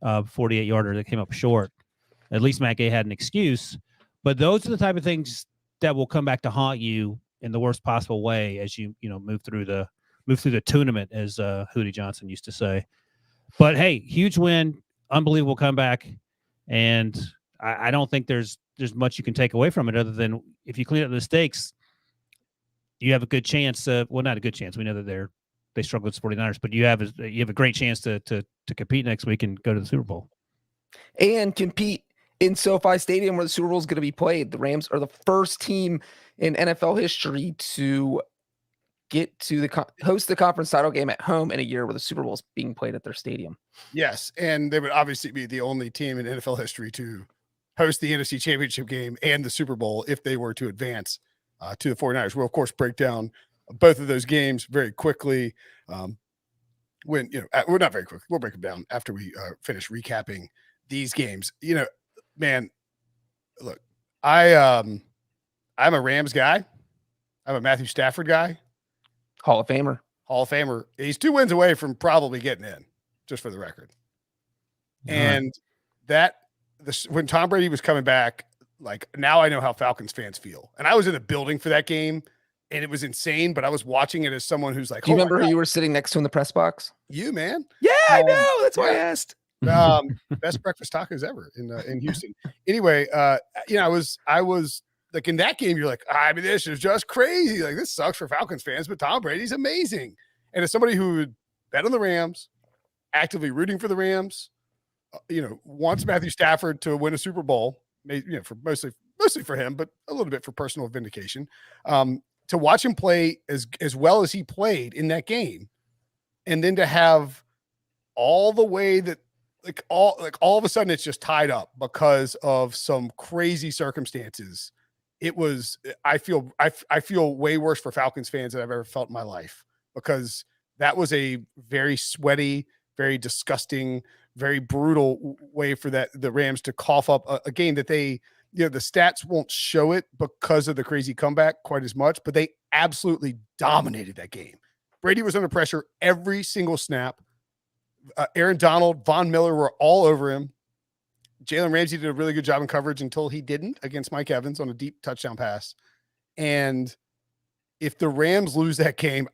48-yarder that came up short. At least Matt Gay had an excuse, but those are the type of things that will come back to haunt you in the worst possible way as you move through the move through the tournament, as Hootie Johnson used to say. But hey, huge win, unbelievable comeback, and I don't think there's much you can take away from it other than if you clean up the mistakes, you have a good chance. Well, not a good chance. We know that they struggle with 49ers, but you have a great chance to compete next week and go to the Super Bowl and compete in SoFi Stadium where the Super Bowl is going to be played. The Rams are the first team in NFL history to get to host the conference title game at home in a year where the Super Bowl is being played at their stadium. Yes, and they would obviously be the only team in NFL history to host the NFC Championship game and the Super Bowl if they were to advance to the 49ers. We'll, of course, break down both of those games very quickly. We're not very quick. We'll break them down after we finish recapping these games. Man, look, I'm a Rams guy. I'm a Matthew Stafford guy. Hall of Famer. He's 2 wins away from probably getting in, just for the record. And when Tom Brady was coming back, like, now I know how Falcons fans feel. And I was in the building for that game, and it was insane, but I was watching it as someone who's like, do you remember who you were sitting next to in the press box? You, man. Yeah, I know. That's why I asked. Best breakfast tacos ever in Houston. Anyway, I was like, in that game, you're like, I mean, this is just crazy. Like, this sucks for Falcons fans, but Tom Brady's amazing. And as somebody who would bet on the Rams, actively rooting for the Rams, wants Matthew Stafford to win a Super Bowl, for mostly for him, but a little bit for personal vindication. To watch him play as well as he played in that game, and then to have all the way that all of a sudden it's just tied up because of some crazy circumstances. I feel way worse for Falcons fans than I've ever felt in my life, because that was a very sweaty, very disgusting, very brutal way for the Rams to cough up a game that they, the stats won't show it because of the crazy comeback quite as much, but they absolutely dominated that game. Brady was under pressure every single snap. Aaron Donald, Von Miller were all over him. Jalen Ramsey did a really good job in coverage until he didn't against Mike Evans on a deep touchdown pass. And if the Rams lose that game,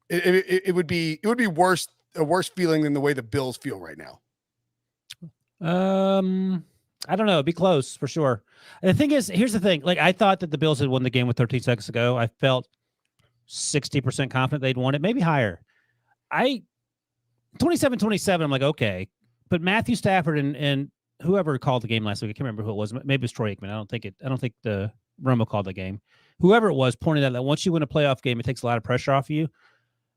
it would be worse, a worse feeling than the way the Bills feel right now. I don't know. It'd be close for sure. And the thing is, here's the thing. Like, I thought that the Bills had won the game with 13 seconds ago. I felt 60% confident they'd won it, maybe higher. 27-27, I'm like, okay. But Matthew Stafford and whoever called the game last week, I can't remember who it was. Maybe it was Troy Aikman. I don't think the Romo called the game. Whoever it was pointed out that once you win a playoff game, it takes a lot of pressure off you.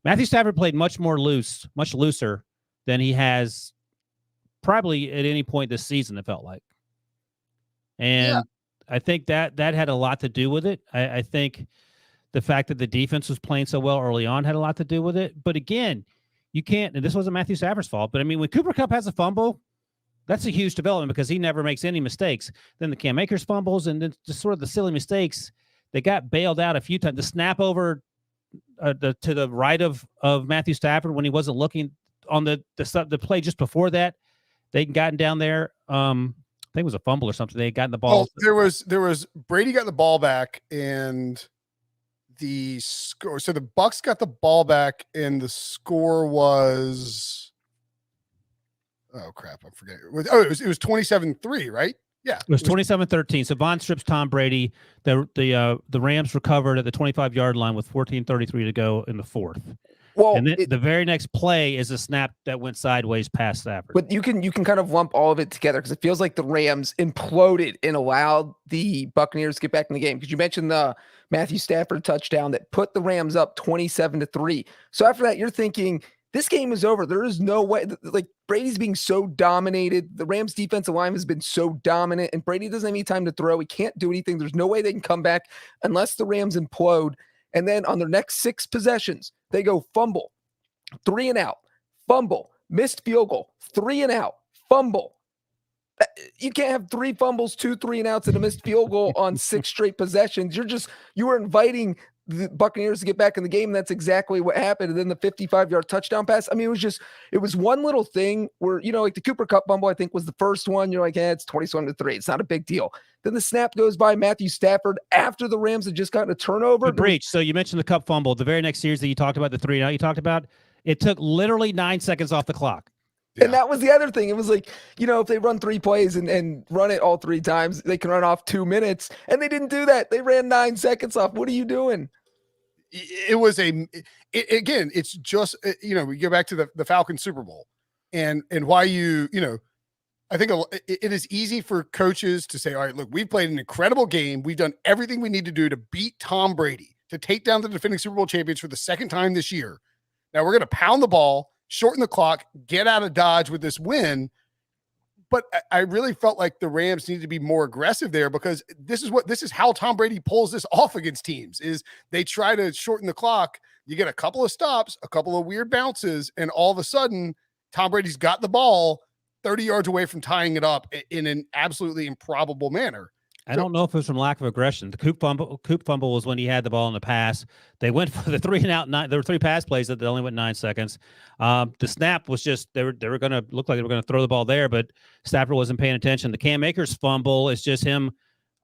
Matthew Stafford played much looser than he has probably at any point this season, it felt like. And I think that had a lot to do with it. I think the fact that the defense was playing so well early on had a lot to do with it. But again, you can't, and this wasn't Matthew Stafford's fault, but I mean, when Cooper Kupp has a fumble, that's a huge development because he never makes any mistakes. Then the Cam Akers fumbles, and then just sort of the silly mistakes, they got bailed out a few times. The snap over to the right of Matthew Stafford when he wasn't looking on the play just before that, they'd gotten down there. I think it was a fumble or something. They had gotten the ball. Well, there was Brady got the ball back, and the score. So the Bucs got the ball back, and the score was, oh crap, I'm forgetting. It was 27-3, right? Yeah, it was 27-13. So Von strips Tom Brady. The Rams recovered at the 25-yard line with 14:33 to go in the fourth. Well, and then the very next play is a snap that went sideways past Stafford. But you can kind of lump all of it together because it feels like the Rams imploded and allowed the Buccaneers to get back in the game. Because you mentioned the Matthew Stafford touchdown that put the Rams up 27-3. So after that, you're thinking this game is over. There is no way. Like, Brady's being so dominated. The Rams defensive line has been so dominant, and Brady doesn't have any time to throw. He can't do anything. There's no way they can come back unless the Rams implode. And then on their next 6 possessions, they go fumble, 3 and out, fumble, missed field goal, 3 and out, fumble. You can't have 3 fumbles, 2 3 and outs, and a missed field goal on 6 straight possessions. You were inviting the Buccaneers to get back in the game. That's exactly what happened. And then the 55-yard touchdown pass. I mean, it was one little thing where, like the Cooper Kupp fumble, I think was the first one. You're like, it's 27-3. It's not a big deal. Then the snap goes by Matthew Stafford after the Rams had just gotten a turnover. Breach. So you mentioned the Kupp fumble. The very next series that you talked about, the 3-and-out you talked about, it took literally 9 seconds off the clock. Yeah. And that was the other thing. It was like, if they run 3 plays and run it all 3 times, they can run off 2 minutes. And they didn't do that. They ran 9 seconds off. What are you doing? It was again, it's just, we go back to the Falcons Super Bowl and why I think it is easy for coaches to say, all right, look, we've played an incredible game. We've done everything we need to do to beat Tom Brady, to take down the defending Super Bowl champions for the second time this year. Now we're going to pound the ball, shorten the clock, get out of Dodge with this win. But I really felt like the Rams needed to be more aggressive there, because this is how Tom Brady pulls this off against teams, is they try to shorten the clock. You get a couple of stops, a couple of weird bounces, and all of a sudden Tom Brady's got the ball 30 yards away from tying it up in an absolutely improbable manner. I don't know if it was from lack of aggression. The Coop fumble was when he had the ball in the pass. They went for the 3-and-out. There were 3 pass plays that only went 9 seconds. The snap was just they were going to look like they were going to throw the ball there, but Stafford wasn't paying attention. The Cam Akers fumble is just him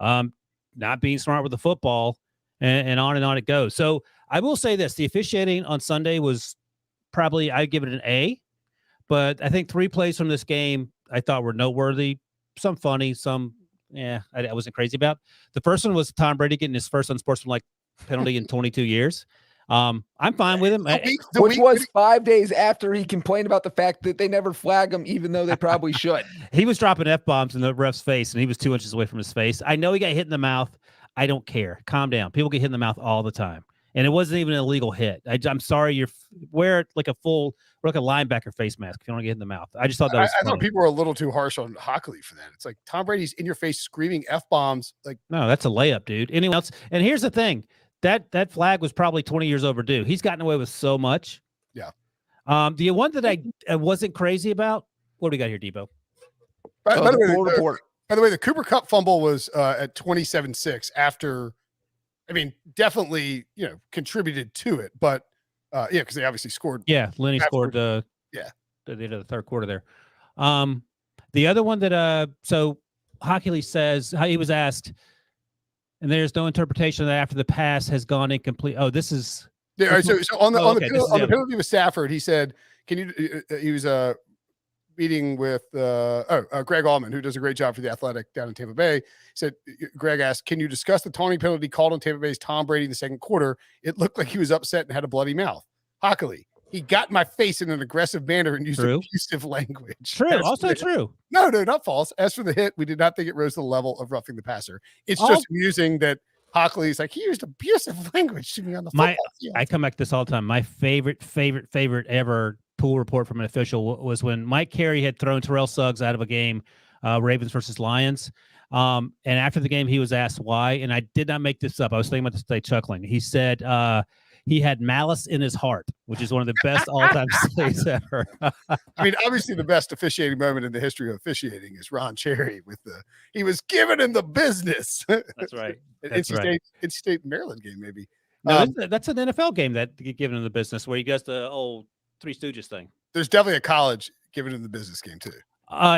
not being smart with the football, and on it goes. So I will say this: the officiating on Sunday was probably, I'd give it an A, but I think 3 plays from this game I thought were noteworthy. Some funny, some. Yeah, I wasn't crazy about. The first one was Tom Brady getting his first unsportsmanlike penalty in 22 years. I'm fine with him. Which was 5 days after he complained about the fact that they never flag him, even though they probably should. He was dropping F-bombs in the ref's face, and he was 2 inches away from his face. I know he got hit in the mouth. I don't care. Calm down. People get hit in the mouth all the time. And it wasn't even an illegal hit. I'm sorry. You wear like a linebacker face mask if you don't get hit in the mouth. I just thought that was I thought people were a little too harsh on Hockley for that. It's like Tom Brady's in your face screaming F-bombs. Like, no, that's a layup, dude. Anyone else? And here's the thing. That flag was probably 20 years overdue. He's gotten away with so much. Yeah. The one that I wasn't crazy about, what do we got here, Debo? By the way, the Cooper Kupp fumble was at 27-6 after, definitely, contributed to it, but because they obviously scored. Yeah, Lenny scored the end of the third quarter there. The other one that so Hockley says, how he was asked, and there's no interpretation that after the pass has gone incomplete. Oh, this is yeah. Right, so on the penalty with Stafford, he said, "Can you?" He was meeting with Greg Allman, who does a great job for the Athletic down in Tampa Bay. He said, Greg asked, "Can you discuss the taunting penalty called on Tampa Bay's Tom Brady in the second quarter? It looked like he was upset and had a bloody mouth." Hockley, he got in my face in an aggressive manner and used abusive language. True. Also true. No, not false. As for the hit, we did not think it rose to the level of roughing the passer. It's just amusing that Hockley's like, he used abusive language to me on the football field. I come back to this all the time. My favorite ever pool report from an official was when Mike Carey had thrown Terrell Suggs out of a game, Ravens versus Lions. And after the game, he was asked why, and I did not make this up. I was thinking about this today, chuckling. He said he had malice in his heart, which is one of the best all-time plays ever. Obviously the best officiating moment in the history of officiating is Ron Cherry with he was given in the business. That's right. NC State Maryland game, maybe. No, that's an NFL game that get given in the business where he does the old Three Stooges thing. There's definitely a college given in the business game too.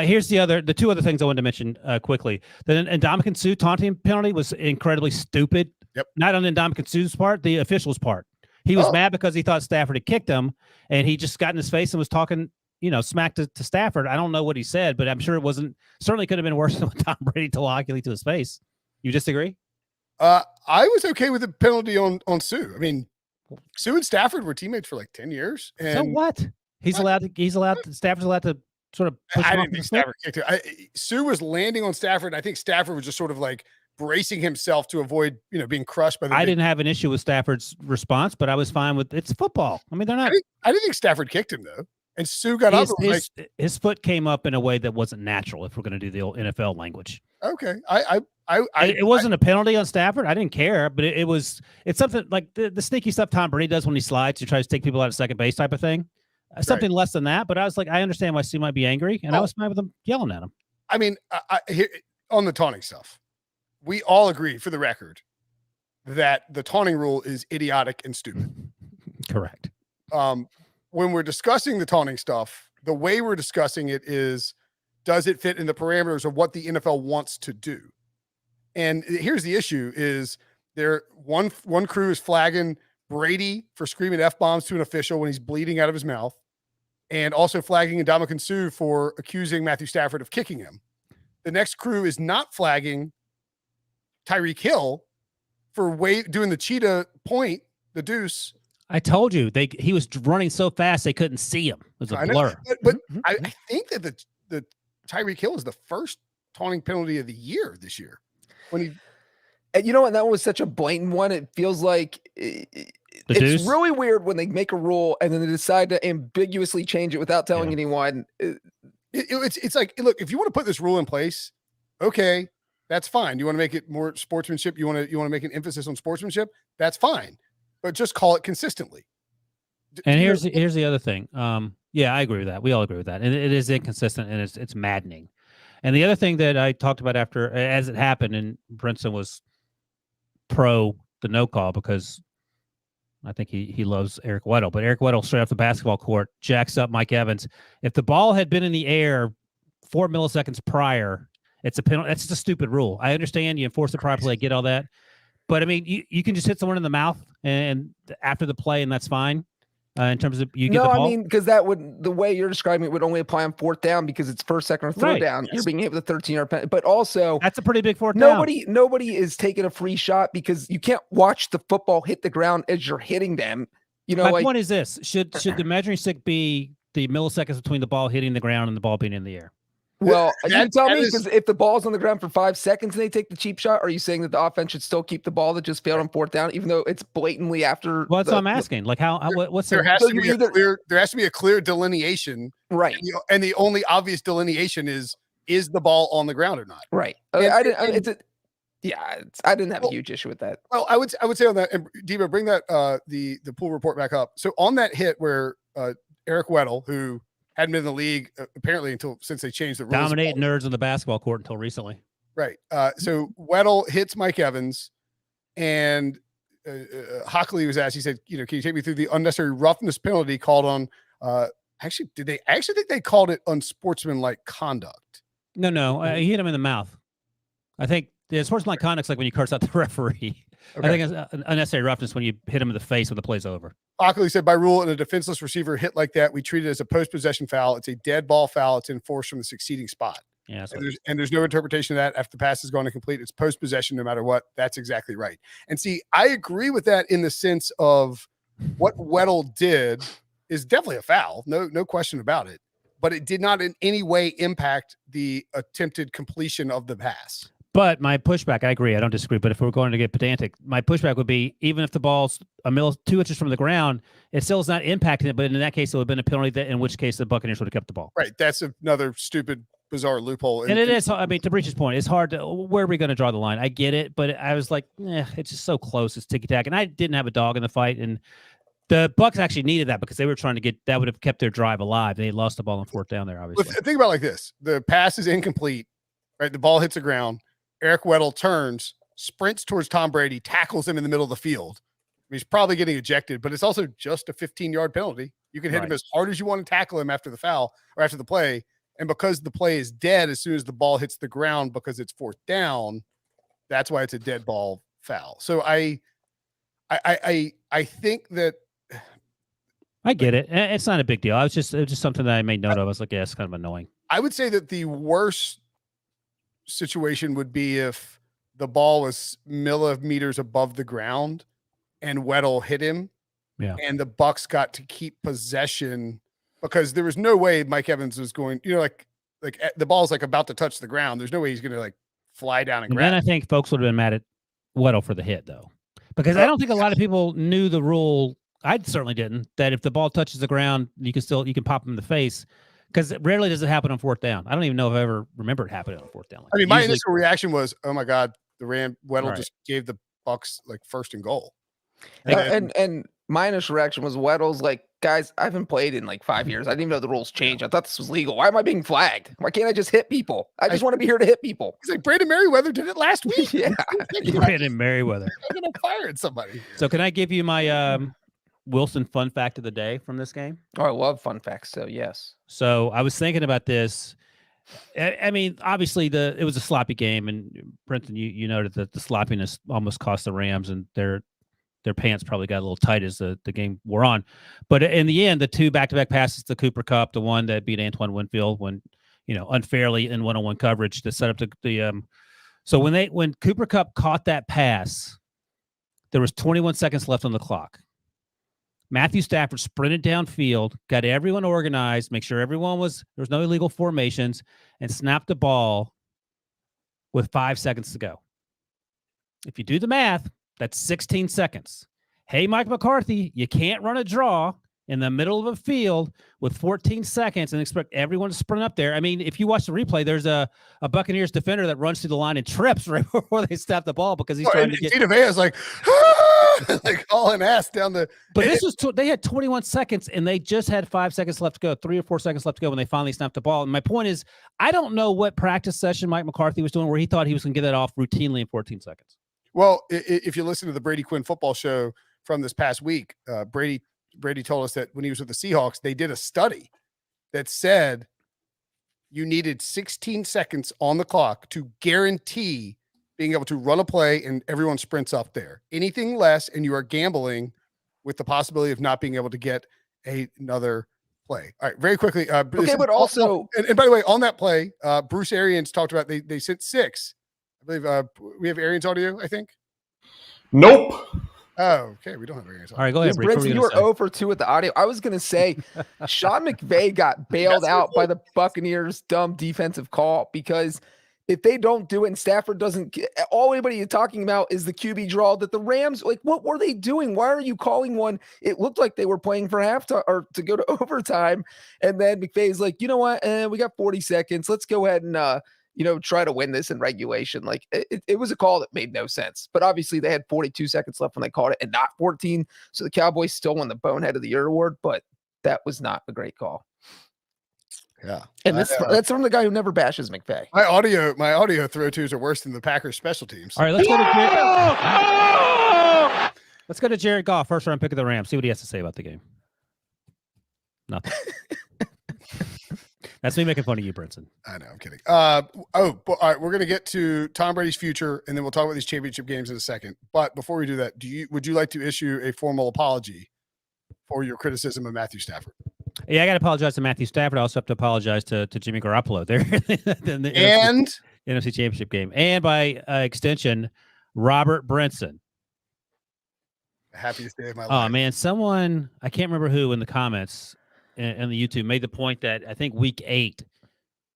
Here's the 2 other things I wanted to mention quickly. The Ndamukong Suh taunting penalty was incredibly stupid. Yep. Not on Ndamukong Suh's part, the official's part. He was mad because he thought Stafford had kicked him, and he just got in his face and was talking, smack to Stafford. I don't know what he said, but I'm sure it certainly could have been worse than what Tom Brady told Hockley to his face. You disagree? I was okay with the penalty on Suh. Suh and Stafford were teammates for like 10 years. And so what? Stafford's allowed to sort of push I didn't think Stafford kicked it. Suh was landing on Stafford. I think Stafford was just sort of like bracing himself to avoid, being crushed by the. I didn't have an issue with Stafford's response, but I was fine with it's football. They're not. I didn't think Stafford kicked him though, and Suh got up. His foot came up in a way that wasn't natural. If we're going to do the old NFL language, okay. It wasn't a penalty on Stafford. I didn't care, but it's something like the sneaky stuff Tom Brady does when he slides. He tries to take people out of second base type of thing. Something less than that, but I was like, I understand why Suh might be angry, and I was fine with him yelling at him. Here, on the taunting stuff, we all agree, for the record, that the taunting rule is idiotic and stupid. Correct. When we're discussing the taunting stuff, the way we're discussing it is, does it fit in the parameters of what the NFL wants to do? And here's the issue: is there one crew is flagging Brady for screaming F-bombs to an official when he's bleeding out of his mouth, and also flagging Ndamukong Suh for accusing Matthew Stafford of kicking him. The next crew is not flagging Tyreek Hill for doing the cheetah point, the deuce. I told you he was running so fast they couldn't see him. It was a blur. But I think that the Tyreek Hill is the first taunting penalty of the year this year. When he, and you know what? That was such a blatant one. It feels like it's really weird when they make a rule and then they decide to ambiguously change it without telling anyone. It's like, look, if you want to put this rule in place, okay, that's fine. You want to make it more sportsmanship. You want to make an emphasis on sportsmanship. That's fine. But just call it consistently. And here's the other thing. Yeah, I agree with that. We all agree with that. And it is inconsistent and it's maddening. And the other thing that I talked about as it happened, and Brinson was pro the no call because I think he loves Eric Weddle. But Eric Weddle straight off the basketball court jacks up Mike Evans. If the ball had been in the air 4 milliseconds prior, it's a penalty. That's just a stupid rule. I understand you enforce it properly. I get all that. But I mean, you can just hit someone in the mouth and after the play, and that's fine. In terms of you get the ball. I mean, because the way you're describing it would only apply on fourth down because it's first, second, or third down. Yes. You're being hit with a 13-yard penalty. But also, that's a pretty big fourth down. Nobody is taking a free shot because you can't watch the football hit the ground as you're hitting them. My point is this: should the measuring stick be the milliseconds between the ball hitting the ground and the ball being in the air? Well, you can tell me, because if the ball's on the ground for 5 seconds and they take the cheap shot, are you saying that the offense should still keep the ball that just failed on fourth down, even though it's blatantly after? Well, that's what I'm asking. Like, what's there has to be a clear delineation, right? And the only obvious delineation is the ball on the ground or not, right? I didn't have a huge issue with that. Well, I would say on that, and Debo, bring that the pool report back up. So on that hit where Eric Weddle, who hadn't been in the league apparently since they changed the rules. Dominate nerds on the basketball court until recently. Right. So Weddle hits Mike Evans, and Hockley was asked, he said, can you take me through the unnecessary roughness penalty called on, did they actually think they called it unsportsmanlike conduct? No. He hit him in the mouth. I think the sportsmanlike conduct's like when you curse out the referee. Okay. I think it's unnecessary roughness when you hit him in the face when the play's over. Hockley said, by rule, in a defenseless receiver hit like that, we treat it as a post-possession foul. It's a dead ball foul. It's enforced from the succeeding spot. Yeah, and there's no interpretation of that. After the pass is going to complete, it's post-possession no matter what. That's exactly right. And see, I agree with that in the sense of what Weddle did is definitely a foul. No question about it. But it did not in any way impact the attempted completion of the pass. But my pushback, I agree, I don't disagree, but if we're going to get pedantic, my pushback would be, even if the ball's 2 inches from the ground, it still is not impacting it, but in that case, it would have been a penalty, in which case the Buccaneers would have kept the ball. Right. That's another stupid, bizarre loophole. And it is, I mean, to Breech's point, it's hard to, where are we going to draw the line? I get it, but I was like, it's just so close, it's ticky-tack, and I didn't have a dog in the fight, and the Bucs actually needed that because they were trying to that would have kept their drive alive. They lost the ball on fourth down there, obviously. Think about it like this. The pass is incomplete, right? The ball hits the ground. Eric Weddle turns, sprints towards Tom Brady, tackles him in the middle of the field. He's probably getting ejected, but it's also just a 15-yard penalty. You can hit him as hard as you want to tackle him after the foul or after the play. And because the play is dead as soon as the ball hits the ground because it's fourth down, that's why it's a dead ball foul. So I think that I get it. It's not a big deal. It was just something that I made note of. I was like, yeah, it's kind of annoying. I would say that the worst situation would be if the ball was millimeters above the ground and Weddle hit him, and the Bucs got to keep possession because there was no way Mike Evans was going, like the ball's like about to touch the ground. There's no way he's going to like fly down and grab. Then I think folks would have been mad at Weddle for the hit though, because I don't think a lot of people knew the rule. I certainly didn't, that if the ball touches the ground, you can pop him in the face. Because rarely does it happen on fourth down. I don't even know if I ever remember it happening on fourth down. I mean, my initial reaction was, "Oh my God, Weddle just gave the Bucs like first and goal." And my initial reaction was Weddle's like guys, I haven't played in like 5 years. I didn't even know the rules changed. I thought this was legal. Why am I being flagged? Why can't I just hit people? I just want to be here to hit people. He's like, Brandon Merriweather did it last week. Yeah. Brandon Merriweather. I'm going to fire at somebody. So can I give you my Wilson fun fact of the day from this game? Oh, I love fun facts. So yes. So I was thinking about this. I mean, obviously it was a sloppy game, and Brinson, you noted that the sloppiness almost cost the Rams, and their pants probably got a little tight as the game wore on. But in the end, the two back-to-back passes to Cooper Kupp, the one that beat Antoine Winfield when, unfairly in one-on-one coverage to set up the so when Cooper Kupp caught that pass, there was 21 seconds left on the clock. Matthew Stafford sprinted downfield, got everyone organized, make sure there was no illegal formations, and snapped the ball with 5 seconds to go. If you do the math, that's 16 seconds. Hey, Mike McCarthy, you can't run a draw in the middle of a field with 14 seconds and expect everyone to sprint up there. I mean, if you watch the replay, there's a Buccaneers defender that runs through the line and trips right before they snap the ball because he's trying to get. Vita Vea's like, like hauling ass down the. But this was they had 21 seconds and they just had 5 seconds left to go, 3 or 4 seconds left to go when they finally snapped the ball. And my point is, I don't know what practice session Mike McCarthy was doing where he thought he was going to get that off routinely in 14 seconds. Well, if you listen to the Brady Quinn football show from this past week, Brady told us that when he was with the Seahawks, they did a study that said you needed 16 seconds on the clock to guarantee being able to run a play and everyone sprints up there. Anything less, and you are gambling with the possibility of not being able to get another play. All right, very quickly. Okay, but also, and by the way, on that play, Bruce Arians talked about they sent 6. I believe we have Arians audio, I think. Nope. Oh, okay. We don't have Arians audio. All right, go ahead. Brinson, you were 0 for 2 with the audio. I was going to say Sean McVay got bailed out by the Buccaneers' dumb defensive call because if they don't do it and Stafford doesn't get, all anybody is talking about is the QB draw that the Rams, like, what were they doing? Why are you calling one? It looked like they were playing for halftime or to go to overtime. And then McVay's like, you know what? We got 40 seconds. Let's go ahead and, try to win this in regulation. Like it was a call that made no sense, but obviously they had 42 seconds left when they called it and not 14. So the Cowboys still won the Bonehead of the Year award, but that was not a great call. Yeah. And that's from the guy who never bashes McVay. My audio throw twos are worse than the Packers special teams. All right, let's go to Jared Goff, first round pick of the Rams. See what he has to say about the game. Nothing. That's me making fun of you, Brinson. I know, I'm kidding. But all right, we're gonna get to Tom Brady's future, and then we'll talk about these championship games in a second. But before we do that, would you like to issue a formal apology for your criticism of Matthew Stafford? Yeah, I got to apologize to Matthew Stafford. I also have to apologize to Jimmy Garoppolo there in the NFC Championship game, and by extension, Robert Brinson. Happiest day of my life. Oh man, someone I can't remember who in the comments in the YouTube made the point that I think week 8,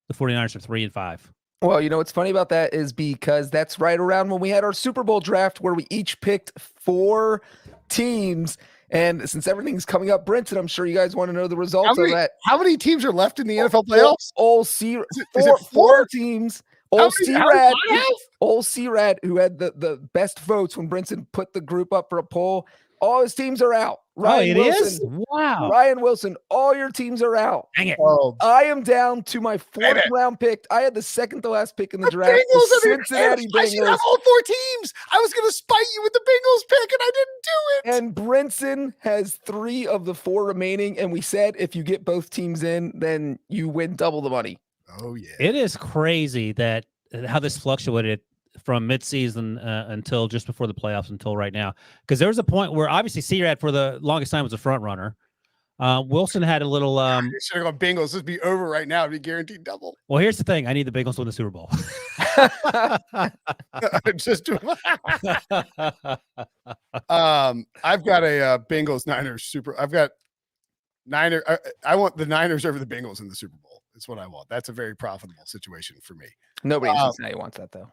the 49ers are 3-5. Well, what's funny about that is because that's right around when we had our Super Bowl draft where we each picked 4 teams. And since everything's coming up, Brinson, I'm sure you guys want to know the results of that. How many teams are left in the NFL playoffs? Four teams. Old C-Rad, who had the best votes when Brinson put the group up for a poll. All his teams are out. Ryan Wilson. Wow. Ryan Wilson, all your teams are out. Dang it. I am down to my 4th round pick. I had the second to last pick in the draft. Cincinnati Bengals. I should have all 4 teams. I was going to spite you with the Bengals pick, and I didn't do it. And Brinson has 3 of the 4 remaining, and we said if you get both teams in, then you win double the money. Oh, yeah. It is crazy that how this fluctuated from midseason until just before the playoffs until right now. Because there was a point where obviously C-Rad for the longest time was a front runner. Wilson had a little. You should have gone Bengals. This would be over right now. It'd be guaranteed double. Well, here's the thing. I need the Bengals to win the Super Bowl. I've got a Bengals Niners Super. I've got Niners. I want the Niners over the Bengals in the Super Bowl. That's what I want. That's a very profitable situation for me. Nobody in Cincinnati wants that, though.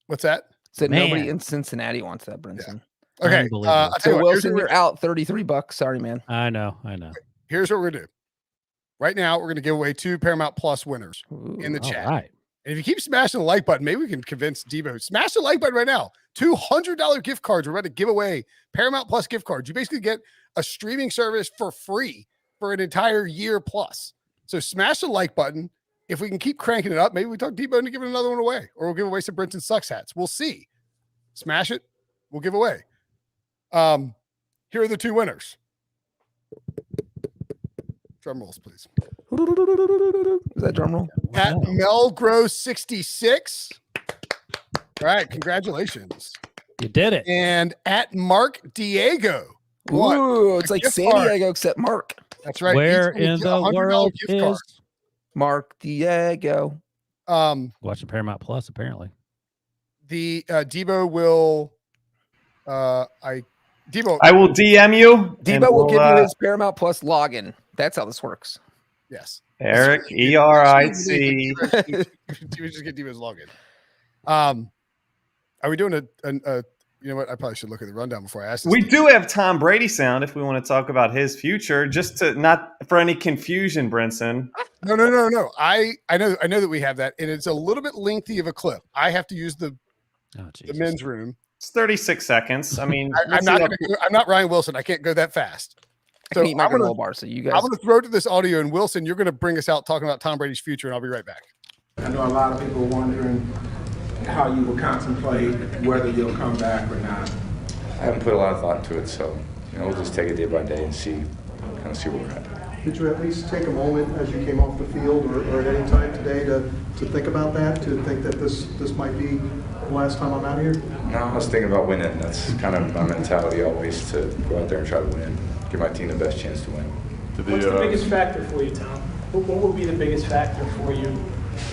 What's that? Said nobody in Cincinnati wants that, Brinson. Yeah. Okay. So Wilson, you're out $33. Sorry, man. I know. Here's what we're gonna do. Right now, we're gonna give away 2 Paramount Plus winners in the chat. Right. And if you keep smashing the like button, maybe we can convince Debo. Smash the like button right now. $200 gift cards. We're about to give away Paramount Plus gift cards. You basically get a streaming service for free for an entire year plus. So smash the like button. If we can keep cranking it up, maybe we talk Debo into giving another one away, or we'll give away some Brinson Sucks hats. We'll see. Smash it. We'll give away. Here are the two winners. Drum rolls, please. Is that drum roll? At Melgrow 66. All right, congratulations. You did it. And at Mark Diego. Ooh, it's like San Diego except Mark. That's right. Where in the world is Mark Diego? Watching Paramount Plus, apparently. The Debo will Debo. I will DM you. Debo will give you his Paramount Plus login. That's how this works. Yes. Eric ERIC. Just get Debo's login. Are we doing a you know what? I probably should look at the rundown before I ask this. We do have Tom Brady sound if we want to talk about his future, just to not for any confusion, Brinson. No. I know that we have that, and it's a little bit lengthy of a clip. I have to use the men's room. It's 36 seconds. I mean, I'm not Ryan Wilson. I can't go that fast. So I'm gonna throw to this audio, and Wilson, you're gonna bring us out talking about Tom Brady's future, and I'll be right back. I know a lot of people wondering how you will contemplate whether you'll come back or not. I haven't put a lot of thought into it, so we'll just take it day by day and see where we're at. Did you at least take a moment as you came off the field or at any time today to think about that, to think that this might be the last time I'm out here? No, I was thinking about winning. That's kind of my mentality always, to go out there and try to win, give my team the best chance to win. What's the biggest factor for you, Tom? What would be the biggest factor for you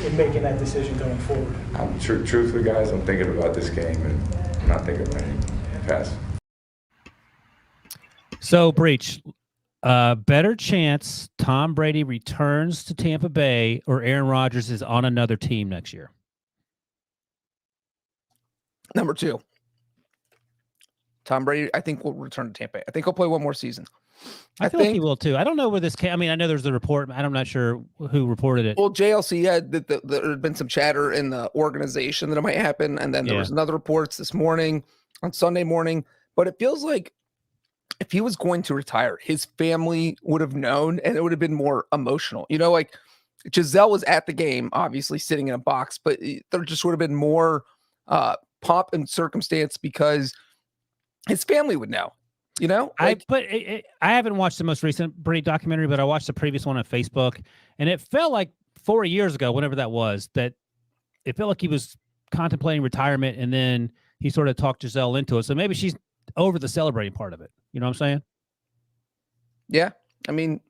in making that decision going forward? Truthfully, guys, I'm thinking about this game, and I'm not thinking about any pass. So, Breech, better chance Tom Brady returns to Tampa Bay or Aaron Rodgers is on another team next year? Number 2. Tom Brady, I think, will return to Tampa. I think he'll play one more season. I think he will too. I don't know where this came. I mean, I know there's the report. I'm not sure who reported it. Well, JLC had that there had been some chatter in the organization that it might happen, and then there was another reports this morning on Sunday morning. But it feels like if he was going to retire, his family would have known, and it would have been more emotional. Like Giselle was at the game, obviously sitting in a box, but there just would have been more pomp and circumstance because his family would know. I haven't watched the most recent Brady documentary, but I watched the previous one on Facebook, and it felt like 4 years ago, whenever that was, that it felt like he was contemplating retirement, and then he sort of talked Giselle into it. So maybe she's over the celebrating part of it. You know what I'm saying? Yeah. I mean,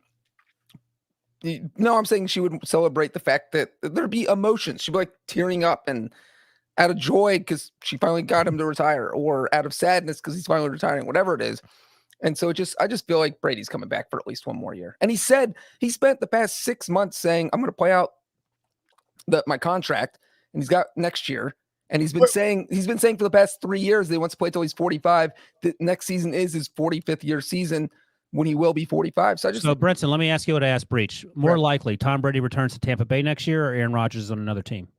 no, I'm saying she would celebrate the fact that there'd be emotions. She'd be like tearing up and out of joy because she finally got him to retire, or out of sadness because he's finally retiring, whatever it is. And so I just feel like Brady's coming back for at least one more year. And he said he spent the past 6 months saying, I'm going to play out my contract, and he's got next year. And he's been saying for the past 3 years that he wants to play until he's 45. The next season is his 45th year season when he will be 45. So Brinson, let me ask you what I asked Breech. More likely, Tom Brady returns to Tampa Bay next year, or Aaron Rodgers is on another team?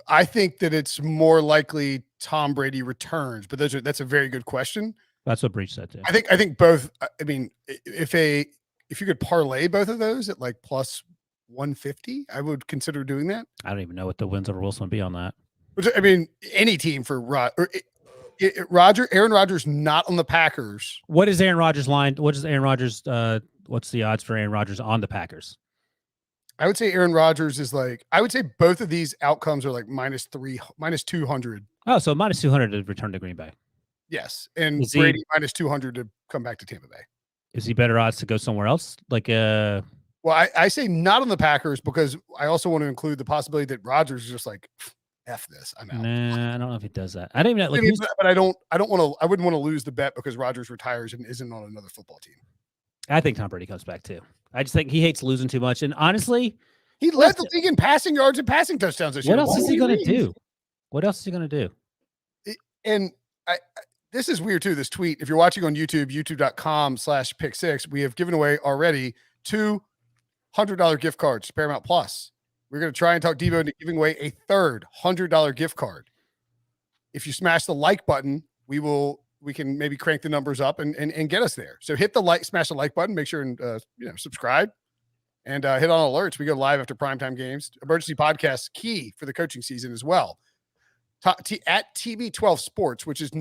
I think that it's more likely Tom Brady returns, but that's a very good question. That's what Breech said too. I think both. I mean, if you could parlay both of those at like plus 150, I would consider doing that. I don't even know what the wins over Wilson would be on that. I mean, any team for Aaron Rodgers not on the Packers. What is Aaron Rodgers' line? What is Aaron Rodgers? What's the odds for Aaron Rodgers on the Packers? I would say Aaron Rodgers is I would say both of these outcomes are like -200. Oh, so -200 to return to Green Bay. Yes. And Brady -200 to come back to Tampa Bay. Is he better odds to go somewhere else? Well, I say not on the Packers because I also want to include the possibility that Rodgers is just like, F this. I'm out. Nah, I don't know if he does that. I don't even know. But I wouldn't want to lose the bet because Rodgers retires and isn't on another football team. I think Tom Brady comes back too. I just think he hates losing too much. And honestly, he led the league in passing yards and passing touchdowns this year. What else is he going to do? What else is he going to do? And this is weird too. This tweet, if you're watching on YouTube, youtube.com/pick6, we have given away already $200 gift cards to Paramount Plus. We're going to try and talk Devo into giving away a third $100 gift card. If you smash the like button, we can maybe crank the numbers up and get us there. So smash the like button, make sure and subscribe and hit on alerts. We go live after primetime games. Emergency podcast key for the coaching season as well. At TB12 Sports, which is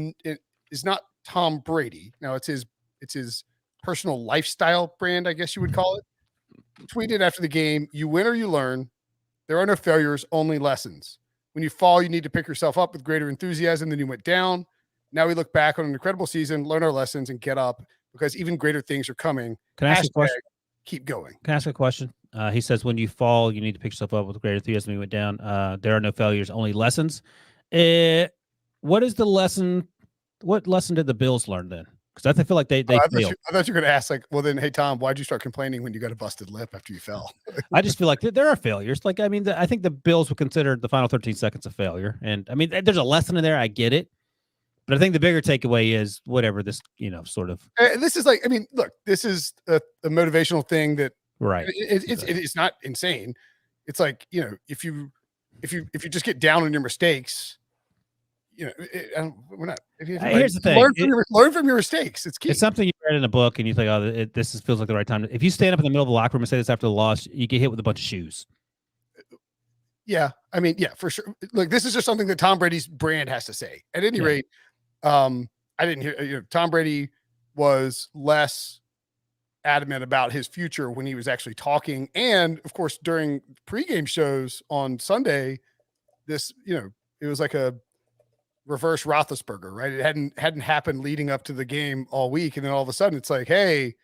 not Tom Brady. Now it's his personal lifestyle brand, I guess you would call it. Tweeted after the game, "You win or you learn. There are no failures, only lessons. When you fall, you need to pick yourself up with greater enthusiasm than you went down. Now we look back on an incredible season, learn our lessons, and get up because even greater things are coming." Can I ask a question? Keep going. Can I ask a question? He says, when you fall, you need to pick yourself up with greater enthusiasm than you went down. There are no failures, only lessons. What is the lesson? What lesson did the Bills learn then? Because I feel like they failed. I thought you were going to ask, like, well, then, hey, Tom, why'd you start complaining when you got a busted lip after you fell? I just feel like there are failures. Like, I mean, I think the Bills would consider the final 13 seconds a failure. And, I mean, there's a lesson in there. I get it. But I think the bigger takeaway is whatever this, sort of. This is like, I mean, look, this is a motivational thing that. Right. It's not insane. It's like, if you just get down on your mistakes, we're not. Here's the thing: learn from your mistakes. It's key. It's something you read in a book, and you think, "Oh, this feels like the right time." If you stand up in the middle of the locker room and say this after the loss, you get hit with a bunch of shoes. Yeah, I mean, yeah, for sure. Look, this is just something that Tom Brady's brand has to say. At any rate, I didn't hear. Tom Brady was less adamant about his future when he was actually talking, and of course, during pregame shows on Sunday, this, it was like a reverse Roethlisberger, right? It hadn't happened leading up to the game all week, and then all of a sudden it's like, hey,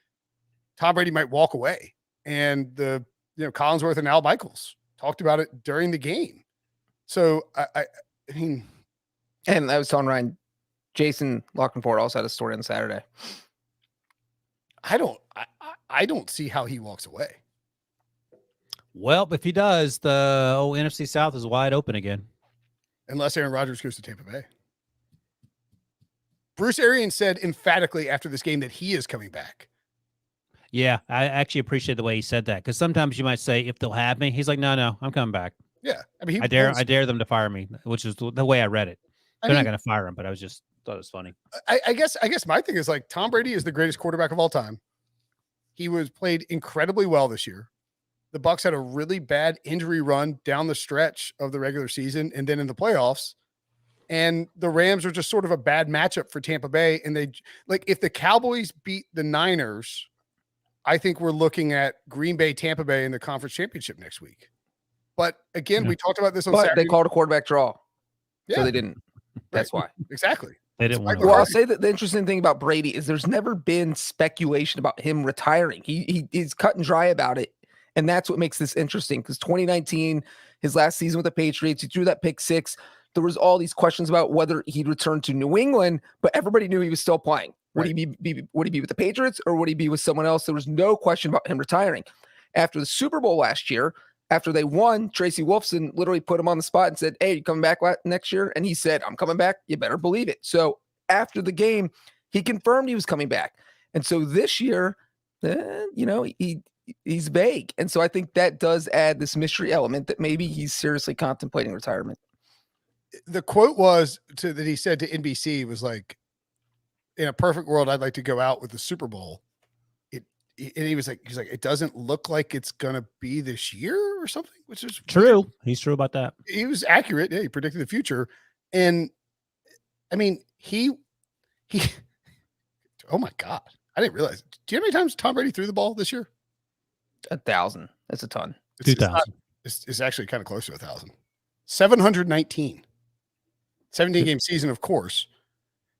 Tom Brady might walk away. And the Collinsworth and Al Michaels talked about it during the game. So I mean, and I was telling Ryan, Jason Lockenford also had a story on Saturday. I don't see how he walks away. Well, if he does, the NFC South is wide open again. Unless Aaron Rodgers goes to Tampa Bay. Bruce Arians said emphatically after this game that he is coming back. Yeah, I actually appreciate the way he said that, because sometimes you might say, if they'll have me, he's like, no, I'm coming back. Yeah, I mean, I dare them to fire me, which is the way I read it. They're not going to fire him, but I just thought it was funny. I guess my thing is, like, Tom Brady is the greatest quarterback of all time. He was played incredibly well this year. The Bucs had a really bad injury run down the stretch of the regular season and then in the playoffs. And the Rams are just sort of a bad matchup for Tampa Bay. And if the Cowboys beat the Niners, I think we're looking at Green Bay, Tampa Bay in the conference championship next week. But again, we talked about this on Saturday. They called a quarterback draw. Yeah. So they didn't. That's why. Exactly. They didn't want to. Well, I'll say that the interesting thing about Brady is there's never been speculation about him retiring. He's cut and dry about it. And that's what makes this interesting, because 2019, his last season with the Patriots, he threw that pick six. There was all these questions about whether he'd return to New England, but everybody knew he was still playing. Would he be with the Patriots, or would he be with someone else? There was no question about him retiring. After the Super Bowl last year, after they won, Tracy Wolfson literally put him on the spot and said, "Hey, you coming back next year?" And he said, "I'm coming back. You better believe it." So after the game, he confirmed he was coming back. And so this year, he's vague. And so I think that does add this mystery element that maybe he's seriously contemplating retirement. The quote that he said to NBC was like, "In a perfect world, I'd like to go out with the Super Bowl." And he's like, "It doesn't look like it's going to be this year," or something, which is true. Weird. He's true about that. He was accurate. Yeah, he predicted the future. And I mean, he, oh my God, I didn't realize. Do you know how many times Tom Brady threw the ball this year? 1,000. That's a ton. 2,000. It's actually kind of close to 1,000. 719. 17-game season, of course.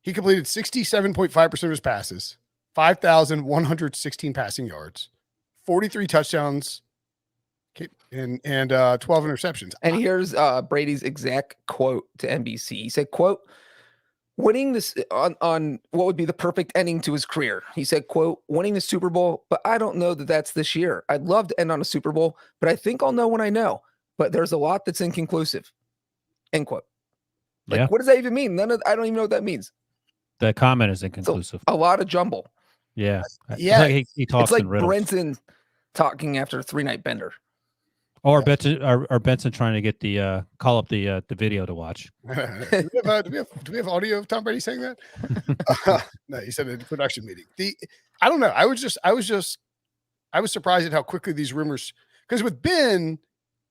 He completed 67.5% of his passes, 5,116 passing yards, 43 touchdowns, and 12 interceptions. And here's Brady's exact quote to NBC. He said, quote, "Winning this on what would be the perfect ending to his career." He said, quote, "Winning the Super Bowl, but I don't know that that's this year. I'd love to end on a Super Bowl, but I think I'll know when I know. But there's a lot that's inconclusive." End quote. Like, what does that even mean? I don't even know what that means. The comment is inconclusive. A lot of jumble. Yeah. Yeah. He talks it's like in riddles. Brinson talking after a 3-night bender. Or Benson trying to get the call up the video to watch. do we have audio of Tom Brady saying that? No, he said in a production meeting. I don't know. I was surprised at how quickly these rumors, because with Ben,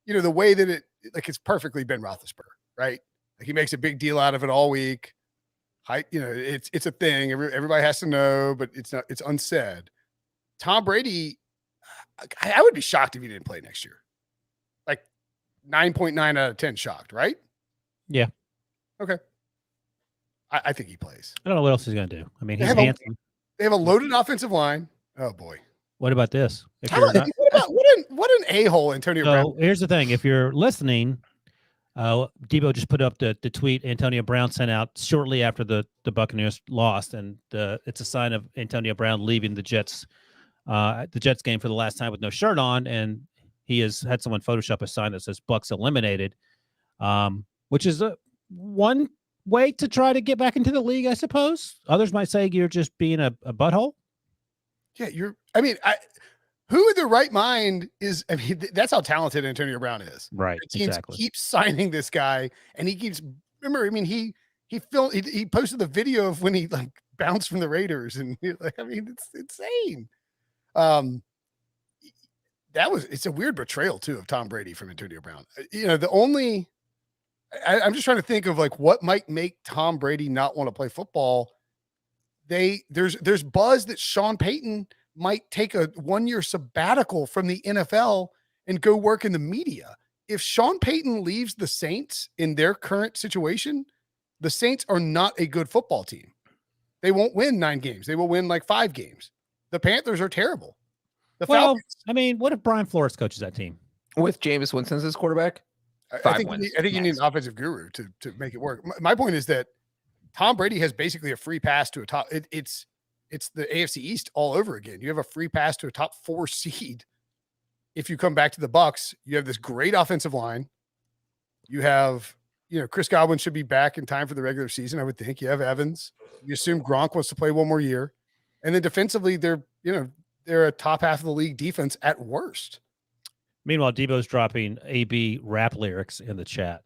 the way that it's perfectly Ben Roethlisberger, right? Like he makes a big deal out of it all week. It's a thing. Everybody has to know, but it's unsaid. Tom Brady, I would be shocked if he didn't play next year. Like 9.9 out of 10 shocked, right? Yeah. Okay. I think he plays. I don't know what else he's going to do. I mean, he's handsome. They have a loaded offensive line. Oh boy. What about this? What an a-hole Antonio Brown. Here's the thing. If you're listening, Debo just put up the tweet Antonio Brown sent out shortly after the Buccaneers lost, and it's a sign of Antonio Brown leaving the Jets game for the last time with no shirt on, and he has had someone Photoshop a sign that says Bucs eliminated, which is one way to try to get back into the league, I suppose. Others might say you're just being a butthole. Yeah, who in their right mind is, that's how talented Antonio Brown is. Right. The teams keep signing this guy, and he keeps, he posted the video of when he bounced from the Raiders, and it's insane. It's a weird betrayal too of Tom Brady from Antonio Brown. I'm just trying to think of what might make Tom Brady not want to play football. There's buzz that Sean Payton might take a 1-year sabbatical from the NFL and go work in the media. If Sean Payton leaves the Saints in their current situation, the Saints are not a good football team. They won't win 9 games. They will win 5 games. The Panthers are terrible. Falcons. What if Brian Flores coaches that team? With Jameis Winston as his quarterback? I think you need an offensive guru to make it work. My point is that Tom Brady has basically a free pass to a top. It's the AFC East all over again. You have a free pass to a top 4 seed. If you come back to the Bucs, you have this great offensive line. You have, Chris Godwin should be back in time for the regular season, I would think. You have Evans. You assume Gronk wants to play one more year. And then defensively, they're a top half of the league defense at worst. Meanwhile, Debo's dropping AB rap lyrics in the chat.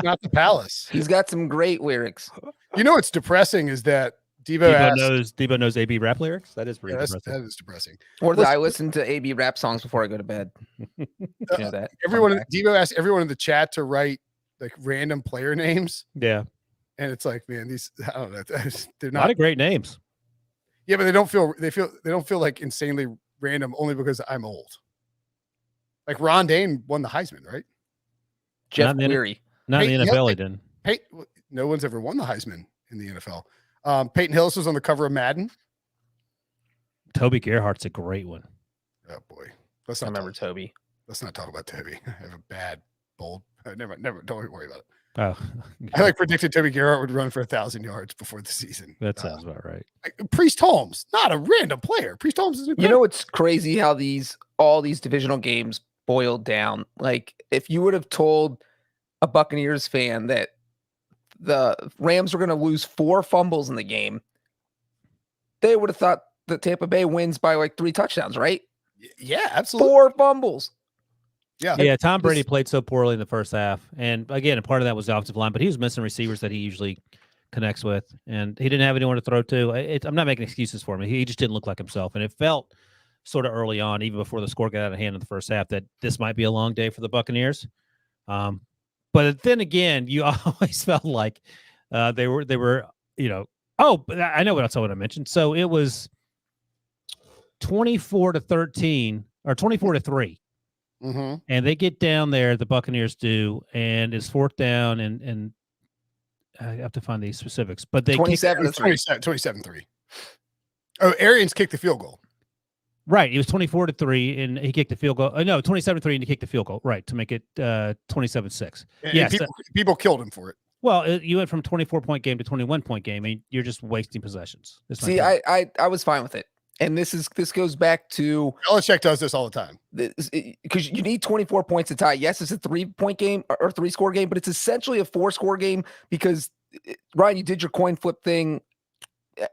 Not the Palace. He's got some great lyrics. What's depressing is that Debo knows AB rap lyrics. That is pretty depressing. That is depressing. Or that I listen to AB rap songs before I go to bed. That. Debo asked everyone in the chat to write random player names. Yeah. And it's man, these, I don't know. They're not a lot of great names. Yeah, but they don't feel insanely random only because I'm old. Ron Dane won the Heisman, right? Jeff Leary. Not in the NFL, he didn't. No one's ever won the Heisman in the NFL. Peyton Hillis was on the cover of Madden. Toby Gerhardt's a great one. Oh boy, I remember Toby. Let's not talk about Toby. I have a bad bold. Never. Don't worry about it. Oh, I predicted Toby Gerhardt would run for 1,000 yards before the season. That sounds about right. Priest Holmes, not a random player. Priest Holmes is incredible. It's crazy how all these divisional games boiled down. If you would have told a Buccaneers fan that the Rams were going to lose 4 fumbles in the game, they would have thought that Tampa Bay wins by 3 touchdowns, right? Yeah, absolutely. 4 fumbles. Yeah. Tom Brady played so poorly in the first half. And again, a part of that was the offensive line, but he was missing receivers that he usually connects with. And he didn't have anyone to throw to. I'm not making excuses for him. He just didn't look like himself. And it felt sort of early on, even before the score got out of hand in the first half, that this might be a long day for the Buccaneers. But then again, you always felt like they were, but I know what else I want to mention. So it was 24-13 or 24-3. Mm-hmm. And they get down there, the Buccaneers do, and it's 4th down, and I have to find these specifics, but they 27-3. Oh, Arians kicked the field goal. Right. It was 24-3, and he kicked the field goal. No, 27-3, and he kicked the field goal. Right, to make it 27-6. Yes, people killed him for it. Well, you went from 24-point game to 21-point game, and you're just wasting possessions. See, I was fine with it. And this goes back to Belichick does this all the time because you need 24 points to tie. Yes, it's a 3-point game or 3-score game, but it's essentially a 4-score game because Ryan, you did your coin flip thing.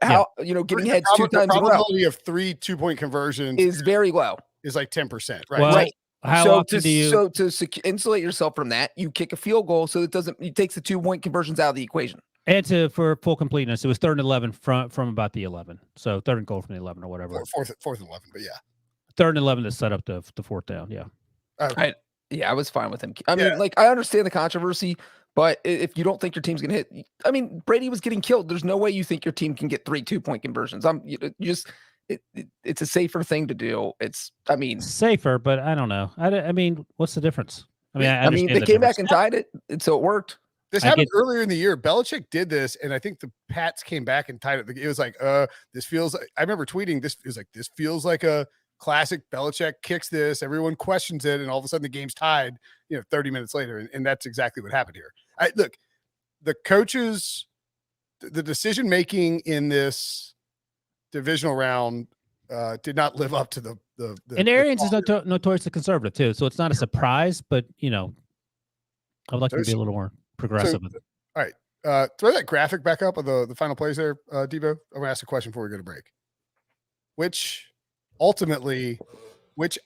How getting heads 2 times in a row. The probability of 3 2-point conversions is very low. Is 10%, right? Well, right. How often do you? So to insulate yourself from that, you kick a field goal so it takes the 2-point conversions out of the equation. And for full completeness, it was 3rd and 11 from about the 11. So 3rd and goal from the 11 or whatever. Fourth and 11, but yeah. 3rd and 11 to set up the 4th down. Yeah. I was fine with him. I mean, like, I understand the controversy, but if you don't think your team's going to hit, I mean, Brady was getting killed. There's no way you think your team can get 3 2-point conversions. It's a safer thing to do. Safer, but I don't know. I mean, what's the difference? I mean, they came back and tied it, and so it worked. This happened earlier in the year. Belichick did this, and I think the Pats came back and tied it. It was like, this feels like, I remember tweeting this. It was like, this feels like a classic. Belichick kicks this. Everyone questions it, and all of a sudden the game's tied, 30 minutes later. And that's exactly what happened here. Look, the coaches, the decision-making in this divisional round did not live up to the and Arians is notoriously conservative too, so it's not a surprise, but I would like to be a little more progressive with it. All right. Throw that graphic back up of the final plays there, Devo. I'm going to ask a question before we go to break. Which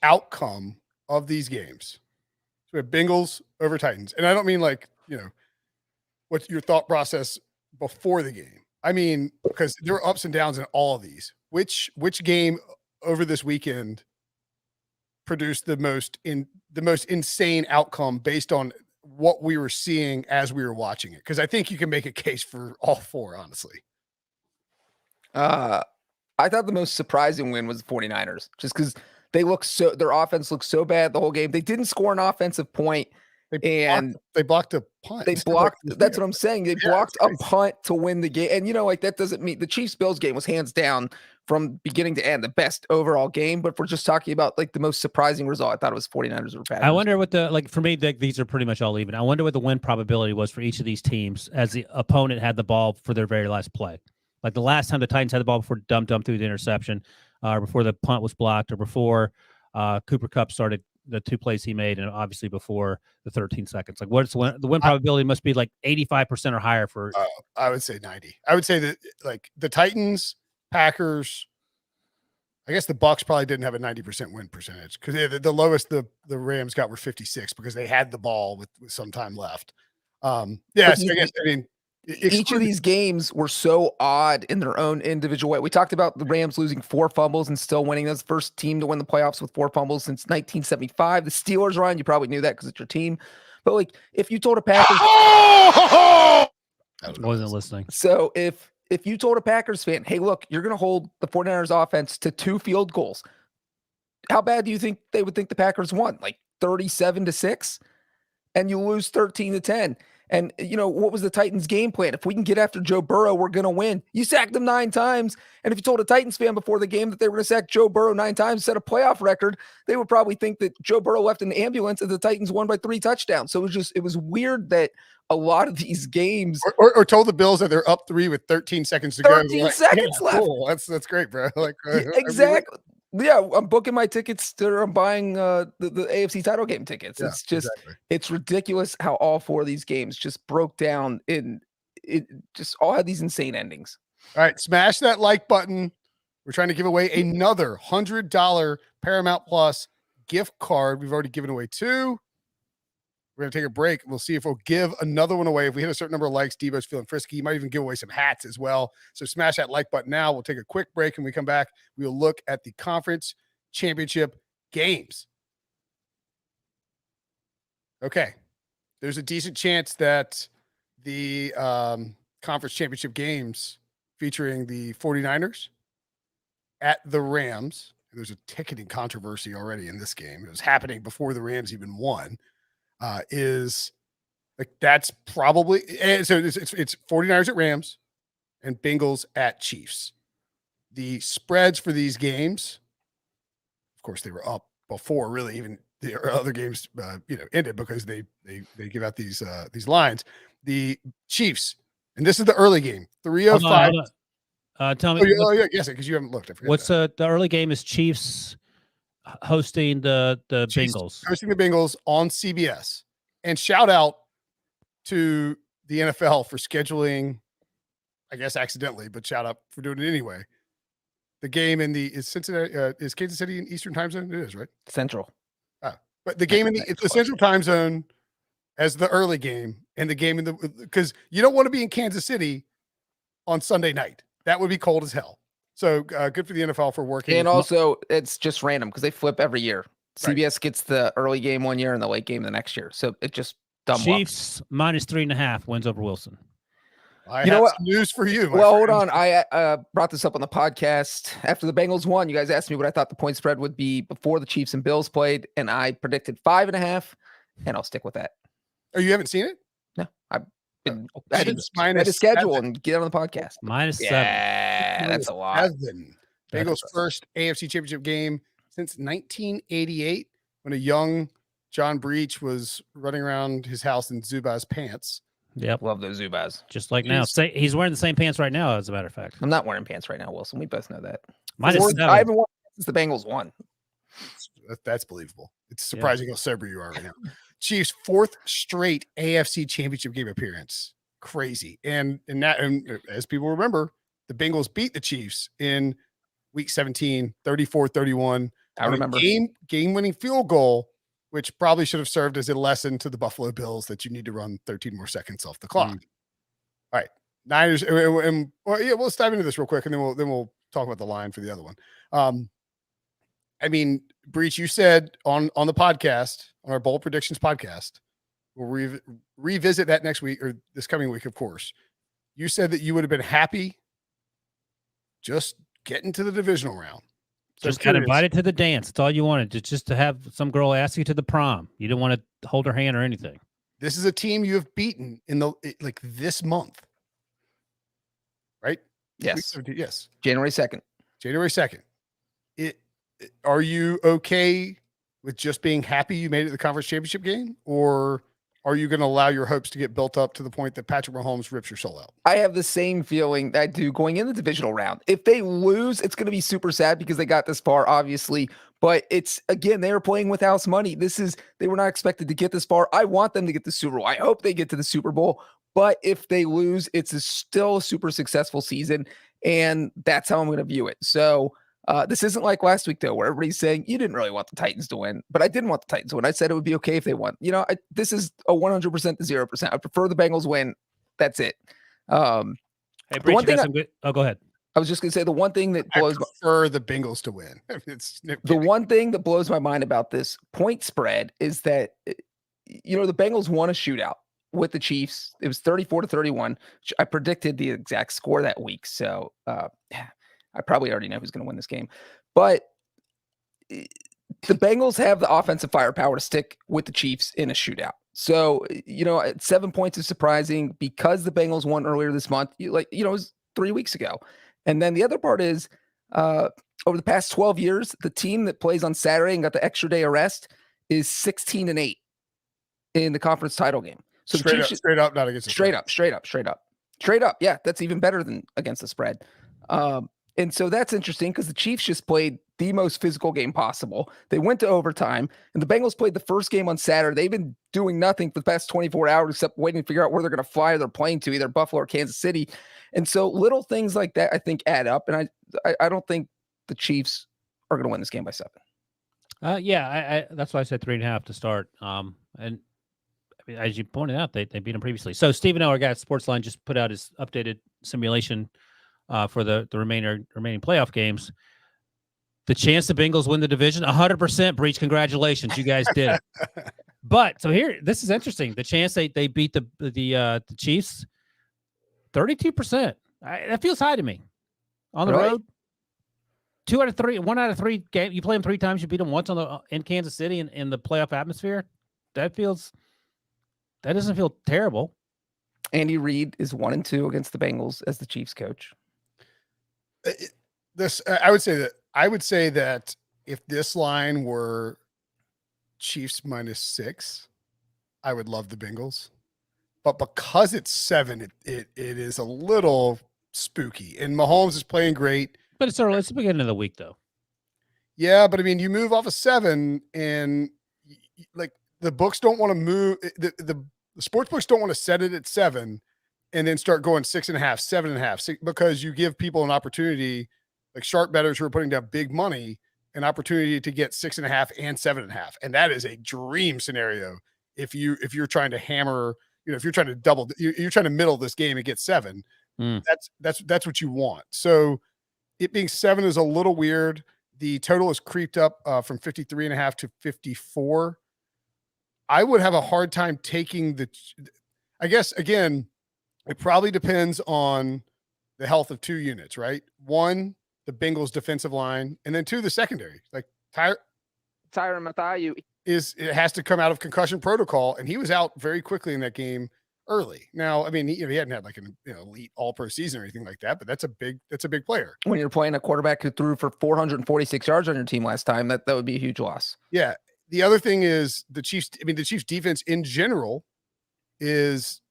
outcome of these games? So we have Bengals over Titans. And I don't mean like, what's your thought process before the game? I mean, because there were ups and downs in all of these. Which game over this weekend produced the most insane outcome based on what we were seeing as we were watching it? Because I think you can make a case for all 4, honestly. I thought the most surprising win was the 49ers, just because their offense looked so bad the whole game. They didn't score an offensive point. They blocked a punt. That's what I'm saying. They blocked a punt to win the game. And that doesn't mean the Chiefs-Bills game was hands down from beginning to end the best overall game. But if we're just talking about like the most surprising result, I thought it was 49ers or Packers. I wonder what for me, these are pretty much all even. I wonder what the win probability was for each of these teams as the opponent had the ball for their very last play. Like the last time the Titans had the ball before Dump threw the interception, before the punt was blocked, or before Cooper Kupp started the 2 plays he made, and obviously before the 13 seconds. Like, what's the win probability must be like 85% or higher for. I would say 90. I would say that like the Titans, Packers. I guess the Bucs probably didn't have a 90% win percentage because the lowest the Rams got were 56 because they had the ball with some time left. So each of these games were so odd in their own individual way. We talked about the Rams losing 4 fumbles and still winning. That's the first team to win the playoffs with 4 fumbles since 1975. The Steelers, Ryan, you probably knew that because it's your team. But like, if you told a Packers, I wasn't listening. So if you told a Packers fan, hey, look, you're going to hold the 49ers offense to 2 field goals, how bad do you think they would think the Packers won? Like 37-6, and you lose 13-10. And, what was the Titans' game plan? If we can get after Joe Burrow, we're going to win. You sacked him 9 times. And if you told a Titans fan before the game that they were going to sack Joe Burrow 9 times, set a playoff record, they would probably think that Joe Burrow left an ambulance and the Titans won by 3 touchdowns. So it was weird that a lot of these games. Or told the Bills that they're up 3 with 13 seconds to go. 13 seconds left. Cool. That's great, bro. Like, exactly. Yeah, I'm booking my tickets I'm buying the AFC title game tickets. Yeah, it's just exactly. It's ridiculous how all 4 of these games just broke down it just all had these insane endings. All right, smash that like button. We're trying to give away another $100 Paramount Plus gift card. We've already given away 2. We're going to take a break. We'll see if we'll give another one away. If we hit a certain number of likes, Debo's feeling frisky. He might even give away some hats as well. So smash that like button now. We'll take a quick break. And when we come back, we will look at the conference championship games. Okay. There's a decent chance that the conference championship games featuring the 49ers at the Rams. There's a ticketing controversy already in this game. It was happening before the Rams even won. Is like that's probably so it's 49ers at Rams and Bengals at Chiefs. The spreads for these games, of course, they were up before really even the other games ended because they give out these lines. The Chiefs, and this is the early game, 3:05. Tell me. Yes, because you haven't looked. I forget what's the early game is Chiefs hosting the Bengals. Hosting the Bengals on CBS. And shout out to the NFL for scheduling, I guess accidentally, but shout out for doing it anyway. The game is Kansas City in Eastern time zone? It is, right? Central. Oh, But the game in the Central Time Zone as the early game and the game in the because you don't want to be in Kansas City on Sunday night. That would be cold as hell. So good for the NFL for working. And also, it's just random because they flip every year. CBS gets the early game one year and the late game the next year. So it just dumb Chiefs minus 3.5 wins over Wilson. I have some news for you. Well, hold on. I brought this up on the podcast after the Bengals won. You guys asked me what I thought the point spread would be before the Chiefs and Bills played, and I predicted 5.5, and I'll stick with that. Oh, you haven't seen it? No, I've been I had to schedule and get on the podcast. -7. Yeah, that's a lot. Bengals' first AFC Championship game since 1988, when a young John Breech was running around his house in Zubaz pants. Yep. Love those Zubaz. Just like now. He's wearing the same pants right now, as a matter of fact. I'm not wearing pants right now, Wilson. We both know that. -7. I haven't worn since the Bengals won. That's believable. It's surprising how sober you are right now. Chiefs' 4th straight AFC Championship game appearance. Crazy. And as people remember, the Bengals beat the Chiefs in Week 17, 34-31. I remember. Game-winning field goal, which probably should have served as a lesson to the Buffalo Bills that you need to run 13 more seconds off the clock. All right, Niners. Let's dive into this real quick, and then we'll talk about the line for the other one. I mean, Breech, you said on the podcast, on our bold predictions podcast, we'll revisit that next week or this coming week, of course. You said that you would have been happy just getting to the divisional round. So just got invited to the dance. That's all you wanted, just to have some girl ask you to the prom. You didn't want to hold her hand or anything. This is a team you have beaten in this month, right? Yes. Yes. January 2nd. January 2nd. Are you okay with just being happy you made it to the conference championship game, or are you going to allow your hopes to get built up to the point that Patrick Mahomes rips your soul out? I have the same feeling that I do going in the divisional round. If they lose, it's going to be super sad because they got this far, obviously. But it's, again, they were playing with house money. They were not expected to get this far. I want them to get the Super Bowl. I hope they get to the Super Bowl. But if they lose, it's still a super successful season. And that's how I'm going to view it. So this isn't like last week, though, where everybody's saying you didn't really want the Titans to win. But I didn't want the Titans to win. I said it would be okay if they won. This is a 100% to 0%. I prefer the Bengals win. That's it. Hey, Breech, go ahead. I was just going to say the one thing that blows I prefer the Bengals to win. The one thing that blows my mind about this point spread is that, the Bengals won a shootout with the Chiefs. It was 34-31. I predicted the exact score that week. So I probably already know who's going to win this game. But the Bengals have the offensive firepower to stick with the Chiefs in a shootout. So, 7 points is surprising because the Bengals won earlier this month. It was 3 weeks ago. And then the other part is, over the past 12 years, the team that plays on Saturday and got the extra day of rest is 16-8 in the conference title game. So straight up, not against the straight up. Yeah, that's even better than against the spread. And so that's interesting because the Chiefs just played the most physical game possible. They went to overtime, and the Bengals played the first game on Saturday. They've been doing nothing for the past 24 hours except waiting to figure out where they're going to fly their plane to, either Buffalo or Kansas City. And so little things like that, I think, add up. And I don't think the Chiefs are going to win this game by 7. That's why I said 3.5 to start. And I mean, as you pointed out, they beat them previously. So Stephen L, our guy at Sportsline, just put out his updated simulation for the remaining playoff games. The chance the Bengals win the division, 100%. Breech, congratulations, you guys did it. But so here, this is interesting. The chance they beat the Chiefs, 32%. That feels high to me. On the road, 2 out of 3, 1 out of 3 games. You play them 3 times. You beat them once in Kansas City in the playoff atmosphere. That doesn't feel terrible. Andy Reid is 1-2 against the Bengals as the Chiefs coach. I would say that if this line were Chiefs -6, I would love the Bengals. But because it's 7, it is a little spooky. And Mahomes is playing great. But it's early. It's the beginning of the week, though. Yeah, but I mean, you move off of 7, and like the books don't want to move. The sports books don't want to set it at 7 and then start going 6.5, 7.5, because you give people an opportunity, like sharp bettors who are putting down big money, an opportunity to get 6.5 and 7.5, and that is a dream scenario. If you're trying to hammer, if you're trying to double, you're trying to middle this game and get 7. That's what you want. So it being 7 is a little weird. The total is creeped up from 53.5 to 54. I would have a hard time taking I guess, again, it probably depends on the health of 2 units, right? 1, the Bengals defensive line, and then 2, the secondary. Like Tyrann Mathieu it has to come out of concussion protocol, and he was out very quickly in that game early. Now, I mean, he hadn't had like an elite all-pro season or anything like that, but that's a big player. When you're playing a quarterback who threw for 446 yards on your team last time, that would be a huge loss. Yeah. The other thing is the Chiefs defense in general is,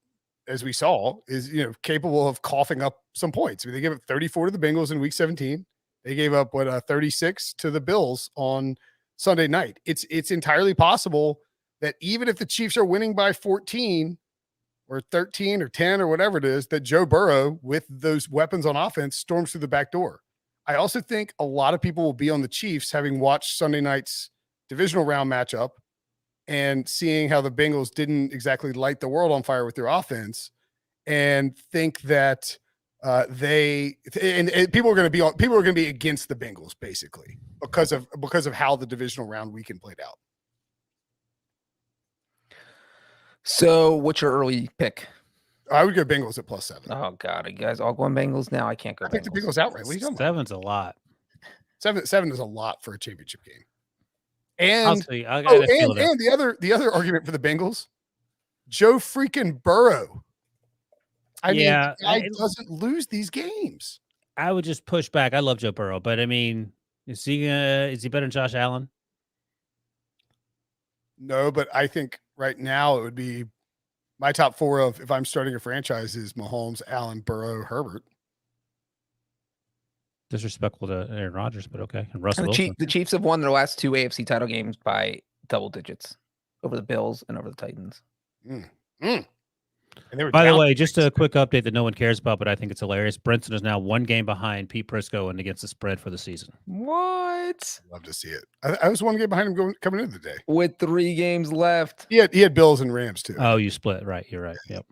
as we saw, is capable of coughing up some points. I mean, they gave up 34 to the Bengals in week 17. They gave up 36 to the Bills on Sunday night. It's entirely possible that even if the Chiefs are winning by 14 or 13 or 10 or whatever it is, that Joe Burrow, with those weapons on offense, storms through the back door. I also think a lot of people will be on the Chiefs having watched Sunday night's divisional round matchup and seeing how the Bengals didn't exactly light the world on fire with their offense, and think that people are going to be against the Bengals basically because of how the divisional round weekend played out. So what's your early pick? I would go Bengals at +7. Oh God, you guys all going Bengals now? I can't go. I picked the Bengals outright. What are you talking about? 7's a lot. 7 is a lot for a championship game. And I'll see. And the other argument for the Bengals, Joe freaking Burrow. I mean, the guy doesn't lose these games. I would just push back. I love Joe Burrow, but I mean, is he better than Josh Allen? No, but I think right now it would be my top 4 of if I'm starting a franchise is Mahomes, Allen, Burrow, Herbert. Disrespectful to Aaron Rodgers, but okay. And Russell Wilson. The Chiefs have won their last 2 AFC title games by double digits over the Bills and over the Titans. By the way, just a quick update that no one cares about, but I think it's hilarious. Brinson is now 1 game behind Pete Prisco and against the spread for the season. What? Love to see it. I was 1 game behind him coming into the day with 3 games left. He had Bills and Rams too. Oh, you split, right? You're right. Yep.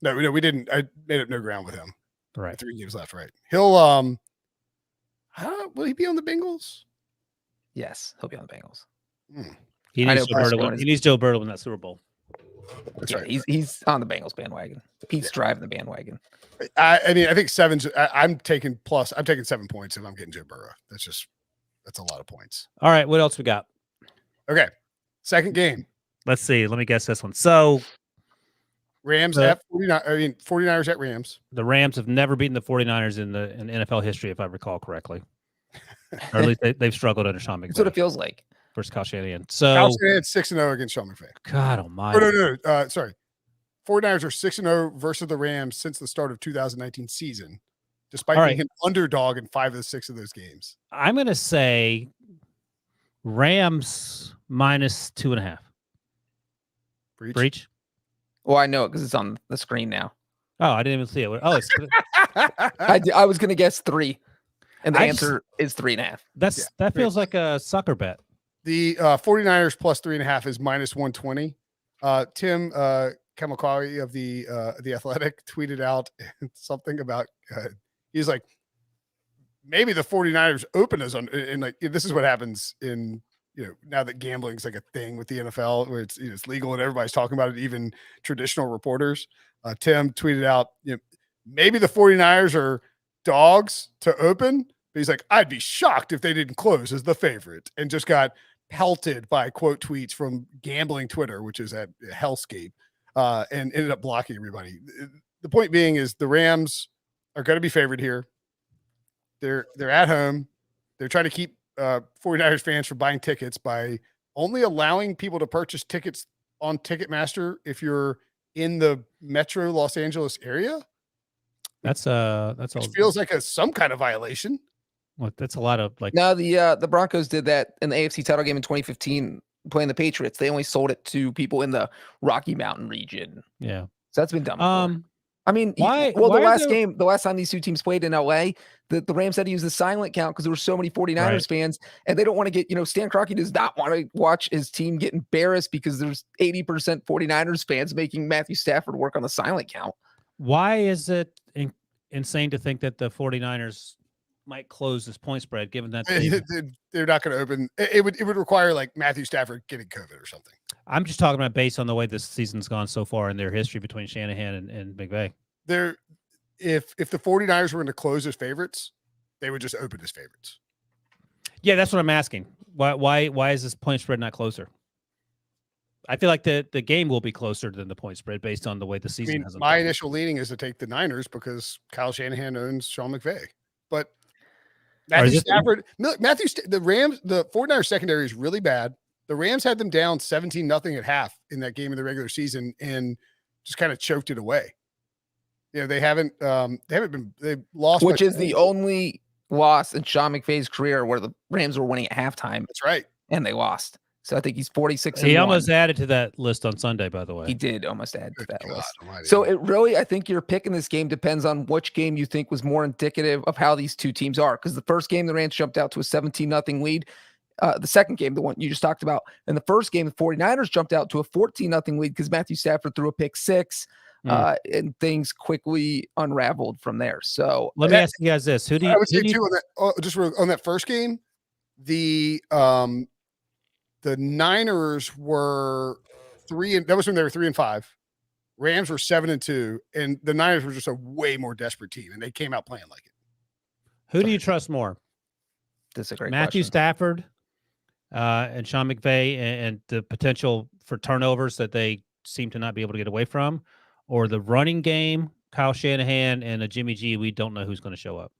No, we didn't. I made up no ground with him. Right. 3 games left. Right. He'll will he be on the Bengals? Yes, he'll be on the Bengals. He needs Joe Burrow in that Super Bowl. That's right. He's on the Bengals bandwagon. Pete's driving the bandwagon. I mean, I think 7's. I'm taking 7 points if I'm getting Joe Burrow. That's a lot of points. All right, what else we got? Okay, second game. Let's see. Let me guess this one. So, Rams at 49. I mean, 49ers at Rams. The Rams have never beaten the 49ers in NFL history, if I recall correctly. Or at least they've struggled under Sean McVay. That's what it feels like. Versus Kyle Shanahan. So Kyle Shanahan 6-0 against Sean McVay. God almighty. No. Sorry. 49ers are 6-0 versus the Rams since the start of 2019 season, despite being an underdog in 5 of the 6 of those games. I'm going to say Rams -2.5. Breech? Well, I know it because it's on the screen now. Oh, I didn't even see it. Oh, it's I was going to guess 3, and the answer is 3.5. That feels like a sucker bet. The 49ers +3.5 is -120. Tim Kamakawi of the Athletic tweeted out something about he's like, maybe the 49ers open us on, and like this is what happens in now that gambling is like a thing with the NFL where it's it's legal and everybody's talking about it, even traditional reporters. Tim tweeted out, maybe the 49ers are dogs to open. But he's like, I'd be shocked if they didn't close as the favorite, and just got pelted by quote tweets from gambling Twitter, which is at hellscape, and ended up blocking everybody. The point being is the Rams are going to be favored here. They're at home. They're trying to keep 49ers fans from buying tickets by only allowing people to purchase tickets on Ticketmaster if you're in the metro Los Angeles area. That's which feels like some kind of violation. Well, that's a lot of like. No, the Broncos did that in the AFC title game in 2015, playing the Patriots. They only sold it to people in the Rocky Mountain region. Yeah, so that's been done before. I mean, Why? well, why the last time these two teams played in LA, the Rams had to use the silent count because there were so many 49ers fans, and they don't want to get, Stan Kroenke does not want to watch his team get embarrassed because there's 80% 49ers fans making Matthew Stafford work on the silent count. Why is it insane to think that the 49ers might close this point spread, given that they're not going to open? It would require like Matthew Stafford getting COVID or something. I'm just talking about based on the way this season's gone so far in their history between Shanahan and McVay. If the 49ers were going to close as favorites, they would just open as favorites. Yeah, that's what I'm asking. Why is this point spread not closer? I feel like the game will be closer than the point spread based on the way the season has. My initial leaning is to take the Niners because Kyle Shanahan owns Sean McVay, but Matthew Stafford, the 49ers secondary is really bad. The Rams had them down 17-0 at half in that game in the regular season and just kind of choked it away. They've lost. Which is the only loss in Sean McVay's career where the Rams were winning at halftime. That's right. And they lost. So I think he's 46. He almost added to that list on Sunday, by the way. He did almost add to that list. So it really, I think your pick in this game depends on which game you think was more indicative of how these two teams are. Because the first game, the Rams jumped out to a 17-0 lead. The second game, the one you just talked about, in the first game, the 49ers jumped out to a 14-0 lead because Matthew Stafford threw a pick six, and things quickly unraveled from there. So let me ask you guys this: I would say too on that first game, the Niners were 3-5. That was when they were 3-5. Rams were 7-2, and the Niners were just a way more desperate team, and they came out playing like it. Who do you trust more? That's a great Matthew question. Stafford and Sean McVay and the potential for turnovers that they seem to not be able to get away from, or the running game, Kyle Shanahan and a Jimmy G. We don't know who's going to show up.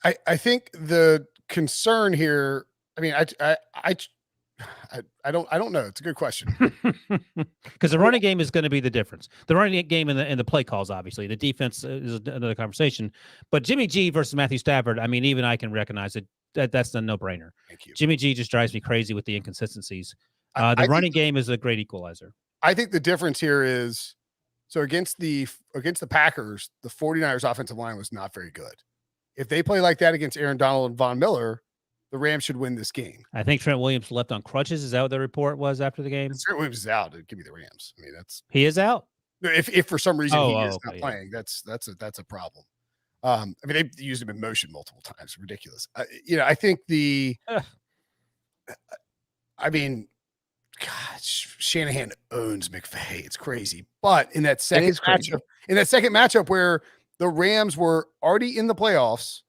I think the concern here. I mean, I don't know. It's a good question because the running game is going to be the difference. The running game and the play calls, obviously, the defense is another conversation. But Jimmy G versus Matthew Stafford, I mean, even I can recognize it. That's a no-brainer. Thank you. Jimmy G just drives me crazy with the inconsistencies. The running game is a great equalizer. I think the difference here is so against the Packers, the 49ers offensive line was not very good. If they play like that against Aaron Donald and Von Miller, the Rams should win this game. I think Trent Williams left on crutches. Is that what the report was after the game? Trent Williams is out. Give me the Rams. I mean, he is out. If for some reason he is not playing, that's a problem. I mean, they've used him in motion multiple times. Ridiculous. I think I mean, God, Shanahan owns McVay. It's crazy. But in that second matchup where the Rams were already in the playoffs,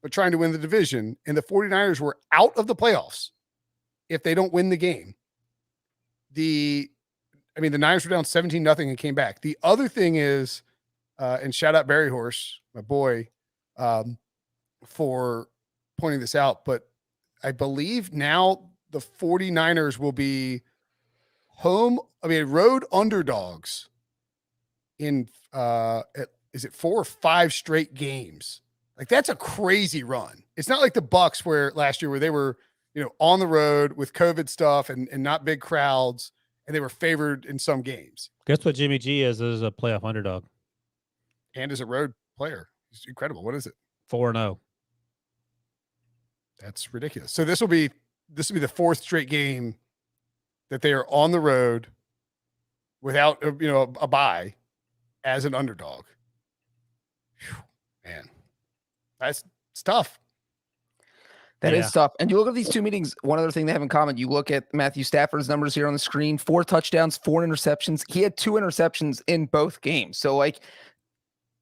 but trying to win the division, and the 49ers were out of the playoffs if they don't win the game. The Niners were down 17-0 and came back. The other thing is, and shout out Barry Horse, my boy, for pointing this out, but I believe now the 49ers will be road underdogs in, is it 4 or 5 straight games? Like, that's a crazy run. It's not like the Bucs where last year where they were, on the road with COVID stuff and not big crowds, and they were favored in some games. Guess what Jimmy G is a playoff underdog. And as a road player. It's incredible. What is it? 4-0. That's ridiculous. So this will be the 4th straight game that they are on the road without, a bye as an underdog. Whew, man. It's tough. That is tough. And you look at these two meetings, one other thing they have in common, you look at Matthew Stafford's numbers here on the screen, 4 touchdowns, 4 interceptions. He had 2 interceptions in both games. So,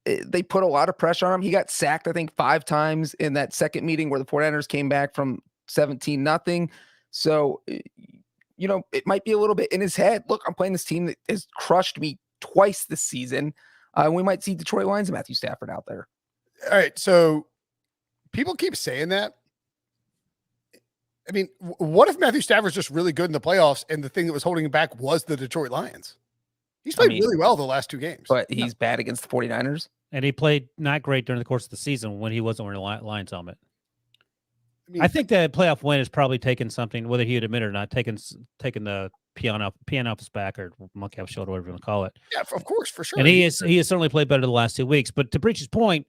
they put a lot of pressure on him. He got sacked, I think, 5 times in that second meeting where the 49ers came back from 17-0. So, it might be a little bit in his head. Look, I'm playing this team that has crushed me twice this season. We might see Detroit Lions and Matthew Stafford out there. All right. So people keep saying that. I mean, what if Matthew Stafford's just really good in the playoffs and the thing that was holding him back was the Detroit Lions? He's played really well the last 2 games. But he's bad against the 49ers. And he played not great during the course of the season when he wasn't wearing a Lions helmet. I think that playoff win has probably taken something, whether he would admit it or not, taken the piano off his back or monkey off his shoulder, whatever you want to call it. Yeah, of course, for sure. And he has certainly played better the last 2 weeks. But to Breech's point,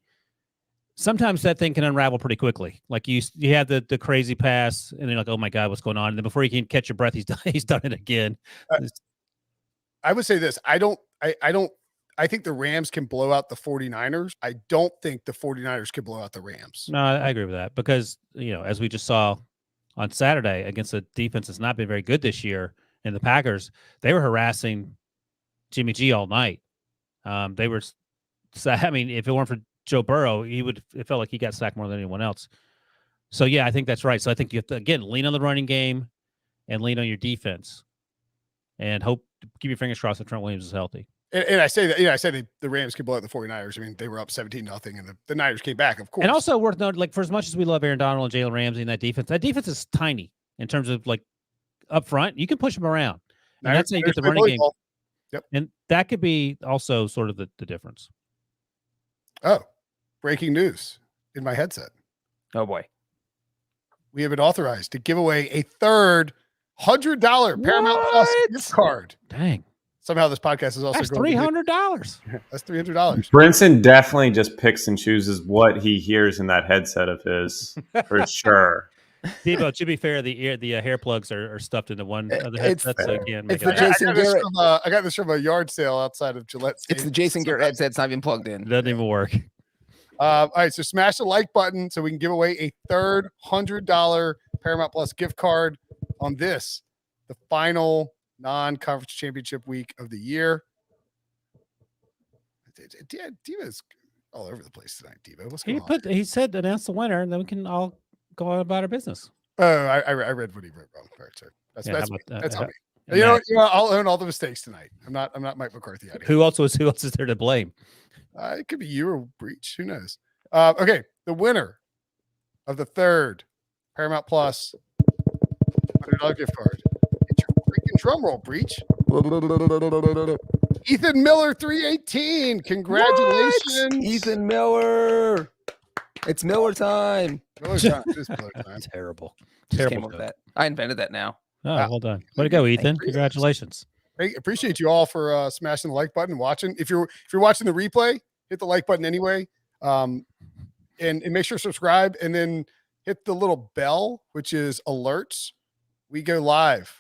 sometimes that thing can unravel pretty quickly. Like you have the crazy pass, and then you're like, oh my God, what's going on? And then before you can catch your breath, he's done it again. I would say this. I think the Rams can blow out the 49ers. I don't think the 49ers can blow out the Rams. No, I agree with that because, as we just saw on Saturday against a defense that's not been very good this year in the Packers, they were harassing Jimmy G all night. If it weren't for Joe Burrow, it felt like he got sacked more than anyone else. So, yeah, I think that's right. So I think you have to, again, lean on the running game and lean on your defense and keep your fingers crossed that Trent Williams is healthy. And I say that, I said the Rams could blow out the 49ers. I mean, they were up 17-0, and the Niners came back, of course. And also worth noting, like, for as much as we love Aaron Donald and Jalen Ramsey and that defense is tiny in terms of, like, up front. You can push them around. And that's how you get the running game. Yep. And that could be also sort of the difference. Oh, breaking news in my headset. Oh, boy. We have been authorized to give away a third $100 Paramount Plus gift card. Dang. Somehow this podcast is also that's going $300. That's $300. Brinson definitely just picks and chooses what he hears in that headset of his, for sure. Devo, to be fair, the hair plugs are stuffed into one of the headsets, so you can't make it. I got this from a yard sale outside of Gillette Stadium. It's the Jason Garrett headset. It's not even plugged in. It doesn't even work. All right, so smash the like button so we can give away a third $100 Paramount Plus gift card on the final non-conference championship week of the year. Diva's all over the place tonight. Diva, what's going on? He said announce the winner, and then we can all go on about our business. Oh, I read what he wrote wrong. All right, sir. That's on me. You know, I'll own all the mistakes tonight. I'm not Mike McCarthy. Who else is there to blame? It could be you or Breech. Who knows? Okay, the winner of the third Paramount Plus $100 gift card. It's your freaking drum roll, Breech. Ethan Miller, 318. Congratulations, what? Ethan Miller. It's Miller time. Miller time. It is Miller time. Terrible. Came up with that. I invented that now. Oh, well done. Way to go, Ethan. Congratulations. I appreciate you all for smashing the like button and watching. If you're watching the replay, hit the like button anyway. And make sure to subscribe and then hit the little bell, which is alerts. We go live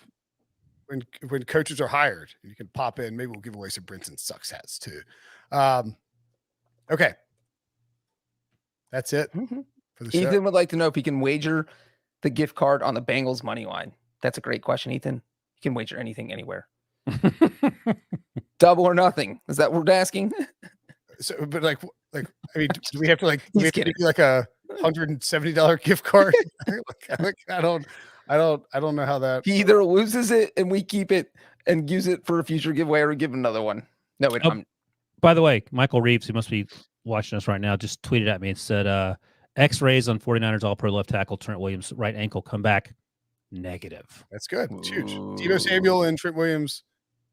when coaches are hired. You can pop in. Maybe we'll give away some Brinson Sucks hats too. Okay. That's it for the show. Ethan would like to know if he can wager the gift card on the Bengals money line. That's a great question, Ethan. You can wager anything anywhere. Double or nothing. Is that what we're asking? So, but I mean, do we have to give you like a $170 gift card? I don't know how that. He either loses it and we keep it and use it for a future giveaway, or give another one. No, wait. By the way, Michael Reeves, who must be watching us right now, just tweeted at me and said, X-rays on 49ers All-Pro left tackle Trent Williams right ankle comeback negative. That's good. It's huge. Deebo Samuel and Trent Williams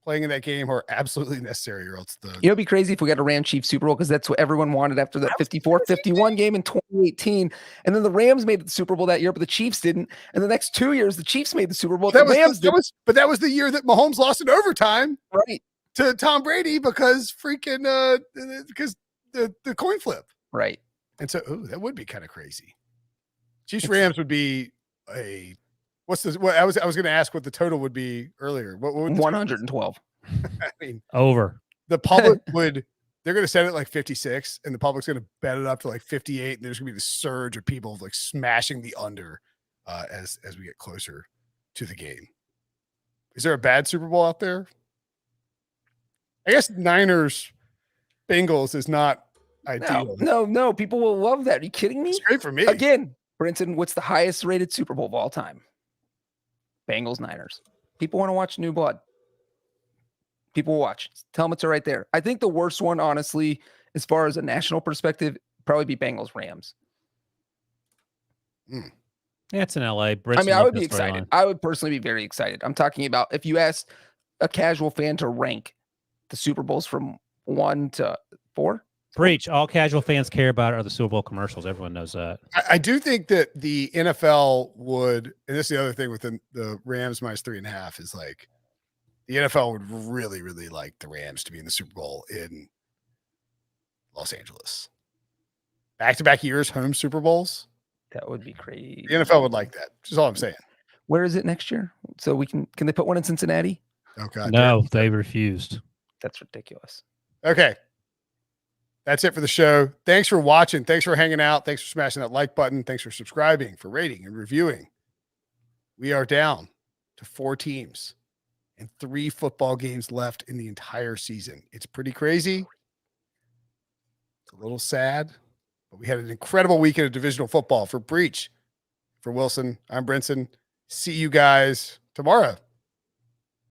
playing in that game are absolutely necessary, or else it'd be crazy if we got a Rams Chiefs Super Bowl, because that's what everyone wanted after that 54-51 game in 2018. And then the Rams made the Super Bowl that year, but the Chiefs didn't. And the next 2 years, the Chiefs made the Super Bowl. But that was the year that Mahomes lost in overtime, right, to Tom Brady because the coin flip, right. And so that would be kind of crazy. Chiefs Rams would be I was going to ask what the total would be earlier. What would 112? I mean, over. The public they're going to set it like 56, and the public's going to bet it up to like 58. And there's going to be this surge of people like smashing the under as we get closer to the game. Is there a bad Super Bowl out there? I guess Niners Bengals is not ideal. No. People will love that. Are you kidding me? It's great for me. Again, Brinson, what's the highest rated Super Bowl of all time? Bengals Niners. People want to watch new blood. People watch. Tell them it's right there. I think the worst one, honestly, as far as a national perspective, probably be Bengals Rams. Yeah, it's in LA. I would be excited. I would personally be very excited. I'm talking about if you asked a casual fan to rank the Super Bowls from 1 to 4, Breech, all casual fans care about are the Super Bowl commercials. Everyone knows that. I do think that the NFL would, and this is the other thing with the Rams minus 3.5 is like the NFL would really, really like the Rams to be in the Super Bowl in Los Angeles. Back-to-back years, home Super Bowls. That would be crazy. The NFL would like that. Just all I'm saying. Where is it next year? So we can they put one in Cincinnati? Oh God. No, they refused. That's ridiculous. Okay. That's it for the show. Thanks for watching. Thanks for hanging out. Thanks for smashing that like button. Thanks for subscribing, for rating and reviewing. We are down to 4 teams and 3 football games left in the entire season. It's pretty crazy. It's a little sad, but we had an incredible weekend of divisional football. For Breech, for Wilson, I'm Brinson. See you guys tomorrow.